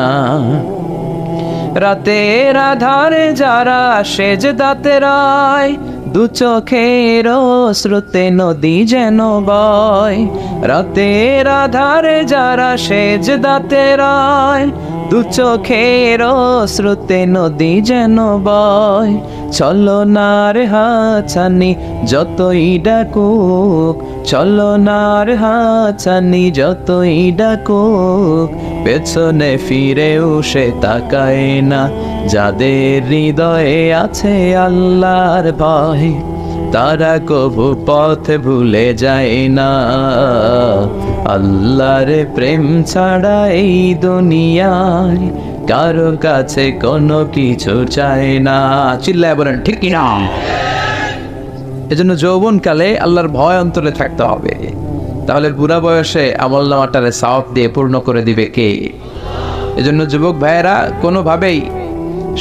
রাতের আধারে যারা সেজদাতে রয়, দু চোখের স্রোতে নদী যেন বয়। রাতের আধারে যারা সেজদাতে রয়, দু চোখের স্রোতে নদী যেন বয়। ছলনার হাছানি যতই ডাকুক, ছলনার হাছানি যতই ডাকুক, পেছনে ফিরেও সে তাকায় না। যাদের হৃদয়ে আছে আল্লাহর ভয়, তারা কভু পথ ভুলে যায় না। আল্লাহর প্রেম ছাড়া এই দুনিয়ায় কারো কাছে কোনো কিছু চায় না। চিল্লায় বলেন ঠিক কিনা? এজন্য যৌবনকালে আল্লাহর ভয় অন্তরে থাকতে হবে। তাহলে বুড়া বয়সে আমলনামাটারে সওয়াব দিয়ে পূর্ণ করে দিবে কে? এজন্য যুবক ভাইয়েরা, কোনোভাবেই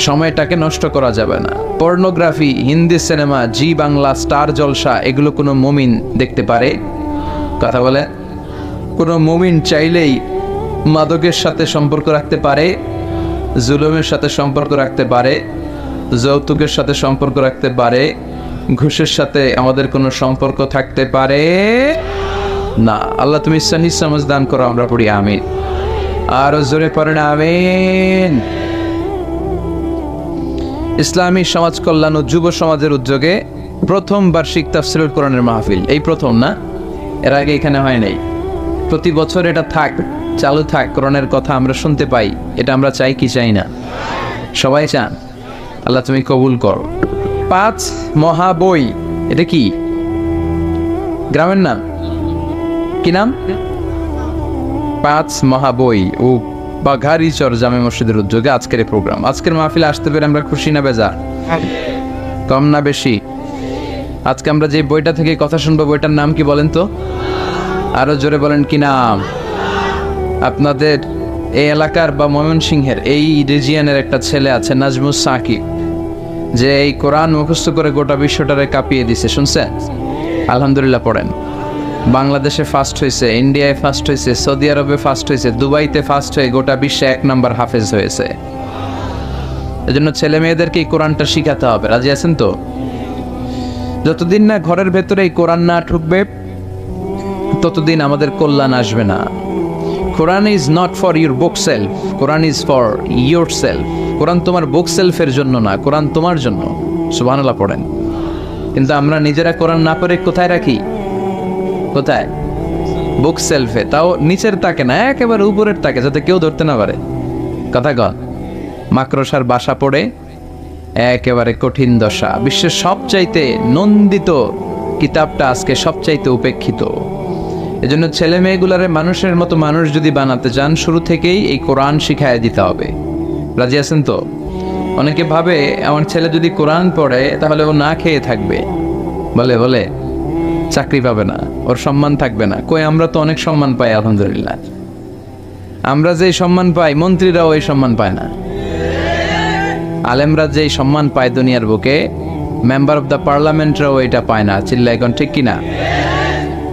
সময়টাকে নষ্ট করা যাবে না। পর্নোগ্রাফি, হিন্দি সিনেমা, জি বাংলা, স্টার জলসা, এগুলো কোনো মুমিন দেখতে পারে? কথা বলে, কোনো মুমিন চাইলেই মাদকের সাথে সম্পর্ক রাখতে পারে, জুলুমের সাথে সম্পর্ক রাখতে পারে, যৌতুকের সাথে সম্পর্ক রাখতে পারে, ঘুষের সাথে আমাদের কোনো সম্পর্ক থাকতে পারে না। আল্লাহ তুমি সহি সমঝ দান করো। আমরা পড়ি আমিন। আরো জোরে পড়েন আমিন। ইসলামী সমাজ কল্যাণ ও যুব সমাজের উদ্যোগে প্রথম বার্ষিক তাফসীরুল কোরআনের মাহফিল, এই প্রথম না, এর আগে এখানে হয় নাই। প্রতি বছর এটা থাক, চালু থাক, কোরআনের কথা আমরা শুনতে পাই। এটা আমরা চাই কি চাই না? সবাই চান। আল্লাহ তুমি কবুল করো। 5 মহাবই, এটা কি গ্রামের নাম? কি নাম? 5 মহাবই ও বাঘারিচর জামে মসজিদের উদ্যোগে আজকের এই প্রোগ্রাম। আজকের মাহফিলে আসতে পেরে আমরা খুশি না বেজার? কম না বেশি? আজকে আমরা যে বইটা থেকে কথা শুনবো, বইটার নাম কি বলেন তো? আরো জোরে বলেন, কি নাম? আপনাদের এই এলাকার বা ময়মনসিংহের এই রিজিয়নের একটা ছেলে আছে, নাজমুস সাকিব, যে এই কোরআন মুখস্থ করে গোটা বিশ্বটারে কাঁপিয়ে দিছে। শুনছেন? আলহামদুলিল্লাহ পড়েন। বাংলাদেশে ফার্স্ট হয়েছে, ইন্ডিয়ায় ফার্স্ট হয়েছে, সৌদি আরবে ফার্স্ট হয়েছে, দুবাইতে ফার্স্ট হয়ে গোটা বিশ্বে 1 নম্বর হাফেজ হয়েছে। এজন্য ছেলে মেয়েদেরকে এই কোরআনটা শিখাতে হবে। রাজি আছেন তো? যতদিন না ঘরের ভেতরে এই কোরআন না ঢুকবে ততদিন আমাদের কল্যাণ আসবে না। Quran is not for your bookshelf, Quran is for yourself. কোরআন তোমার বুক সেলফের জন্য না, কোরআন তোমার জন্য। সুবহানাল্লাহ পড়েন। কিন্তু আমরা নিজেরা কোরআন না পড়ে কোথায় রাখি? কোথায়? বুক সেলফে, তাও নিচের তাকে না, একেবারে উপরের তাকে, যাতে কেউ ধরতে না পারে। কথা কন। মাকড়সার বাসা পড়ে একেবারে কঠিন দশা। বিশ্বের সবচাইতে নন্দিত কিতাবটা আজকে সবচাইতে উপেক্ষিত। এজন্য ছেলে মেয়েগুলারে মানুষের মতো মানুষ যদি বানাতে চান, শুরু থেকেই এই কোরআন শিখায় দিতে হবে। রাজি আছেন তো? অনেকে ভাবে আমার ছেলে যদি কোরআন পড়ে তাহলে ও না খেয়ে থাকবে, বলে বলে চাকরি পাবে না, ওর সম্মান থাকবে না। কই, আমরা তো অনেক সম্মান পাই আলহামদুলিল্লাহ। আমরা যে সম্মান পাই মন্ত্রীরাও এই সম্মান পায় না। আলেমরা যে সম্মান পায় দুনিয়ার বুকে, মেম্বার অফ দ্য পার্লামেন্টরাও এটা পায় না। চিল্লাই এখন ঠিক কিনা?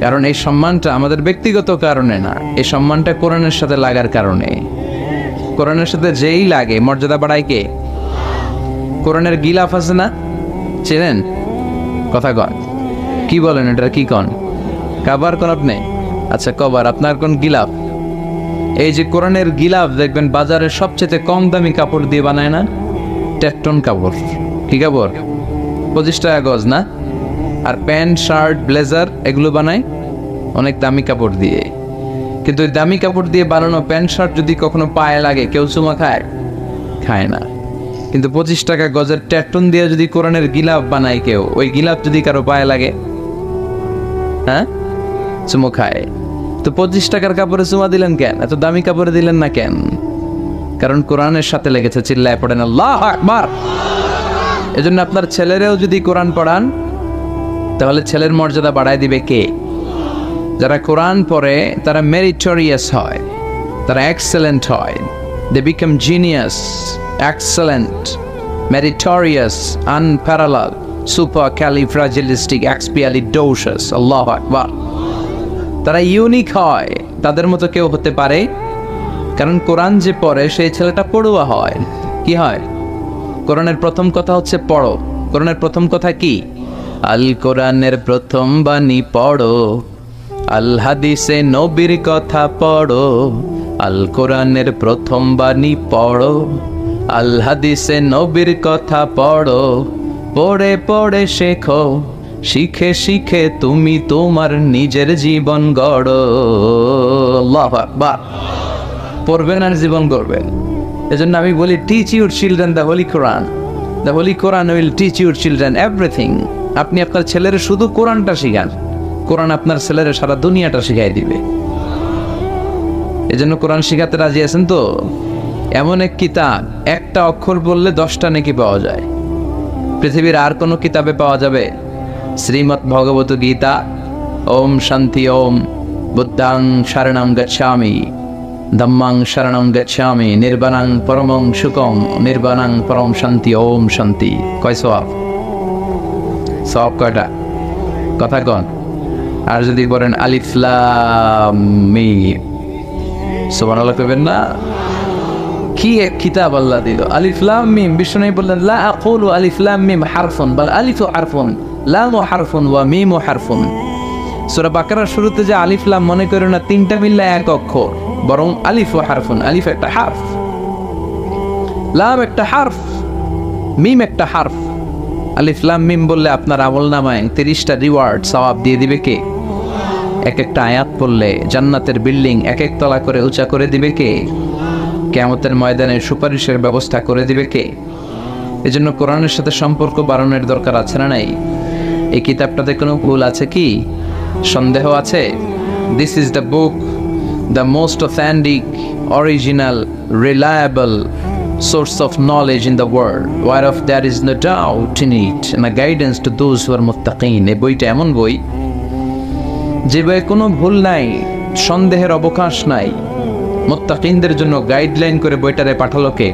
কারণ এই সম্মানটা আমাদের ব্যক্তিগত কারণে না, এই সম্মানটা কোরআনের সাথে লাগার কারণে। কোরআনের সাথে যেই লাগে মর্যাদা বাড়ায় কে? কোরআনের গিলাফ আছে না, চেনেন? কথা কন, কি বলেন এটা? কি কন? কাবার কোন আপনি? আচ্ছা কবার, আপনার কোন গিলাফ? এই যে কোরআনের গিলাফ দেখবেন বাজারের সবচেয়ে কম দামি কাপড় দিয়ে বানায় না? টেকটন কাপড়। কি কাপড়? 25 টাকা গজ না? আর প্যান্ট শার্ট ব্লেজার এগুলো বানায় অনেক দামি কাপড় দিয়ে। কিন্তু ওই দামি কাপড় দিয়ে বানানো প্যান্ট শার্ট যদি কখনো পায়ে লাগে কেউ চুমা খায়? খায় না। কিন্তু 25 টাকা গজের টেকটন দিয়ে যদি কোরআনের গিলাফ বানায় কেউ, ওই গিলাফ যদি কারো পায়ে লাগে, হ্যাঁ, চুমো খায়। তো 25 টাকার কাপড়ে চুমা দিলেন কেন? এত দামি কাপড়ে দিলেন না কেন? কারণ কোরআনের সাথে লেগেছে। চিল্লায় পড়েন আল্লাহু আকবার। এজন্য আপনার ছেলেরেও যদি কোরআন পড়ান তাহলে ছেলের মর্যাদা বাড়ায় দিবে কে? যারা কোরআন পড়ে তারা মেরিটোরিয়াস হয়, তারা এক্সেলেন্ট হয়। They become genius, excellent, meritorious, unparalleled, super califragilistic, expialidocious. আল্লাহু আকবার। তারা ইউনিক হয়, তাদের মতো কেউ হতে পারে? কারণ কোরআন যে পড়ে সেই ছেলেটা পড়ুয়া হয়। কি হয়? কোরআনের প্রথম কথা হচ্ছে পড়ো। কোরআনের প্রথম কথা কি? আল কোরআনের প্রথম বাণী পড়ো, আল হাদিসে নবীর কথা পড়ো। আল কোরআনের প্রথম বাণী পড়ো, আল হাদিসে নবীর কথা পড়ো। পড়ে পড়ে শেখো, শিখে শিখে তুমি তোমার নিজের জীবন গড়ো। আল্লাহু আকবার। পড়বেন আর জীবন গড়বেন। এজন্য আমি বলি, teach your children the Holi Quran. The Holi Quran will teach your children everything. আপনি আপনার ছেলের শুধু কোরআনটা শিখান, কোরআন আপনার ছেলের সারা দুনিয়াটা শিখাই দিবে। এজন্য কোরআন শিখাতে রাজি আছেন তো? এমন এক কিতাব, একটা অক্ষর বললে 10টা নেকি পাওয়া যায়। পৃথিবীর আর কোনো কিতাবে পাওয়া যাবে? শ্রীমৎ ভগবত গীতা। ওম শান্তি ওম, বুদ্ধাং শরণং গচ্ছামি, ধম্মাং শরণং গচ্ছামি, নির্বাণাং পরমং সুখং, নির্বাণাং পরম শান্তি। ওম শান্তি। কয় সওয়াব? সওয়াব কয়টা? কথা কন। আর যদি বলেন আলিফ লাম মিম, সুবহানাল্লাহ কইবেন না? কি এক কিতাব আল্লাহ দিল, আলিফ লাম মিম। বিষ্ণু বললেন লা আকুলু আলিফ লাম মিম হারফুন, বাল আলিফু হারফুন, লামু হারফুন ওয়া মিমু হারফুন। সূরা বাকারার শুরুতে যে আলিফ লাম, মনে করো না 3টা মিললে এক অক্ষর, বরং আলিফ ওয়া হারফুন। আলিফ একটা হারফ, লাম একটা হারফ, মিম একটা হারফ। আলিফ লাম মিম বললে আপনার আমলনামায় 30টা রিওয়ার্ড সওয়াব দিয়ে দিবে কে? এক একটা আয়াত পড়লে জান্নাতের বিল্ডিং এক এক তলা করে উঁচা করে দিবে কে? কিয়ামতের ময়দানে সুপারিশের ব্যবস্থা করে দিবে কে? এজন্য কোরআনের সাথে সম্পর্ক বাড়ানোর দরকার আছে না নাই? এই কিতাবটাতে কোনো ভুল আছে কি? সন্দেহ আছে? This is the book, the most authentic, original, reliable source of knowledge in the world, whereof there is no doubt in it, and a guidance to those who are muttaqin. এই বইটা এমন বই যে বইয়ে কোনো ভুল নাই, সন্দেহের অবকাশ নাই। মুত্তাকিনদের জন্য গাইডলাইন করে বইটারে পাঠালো কে?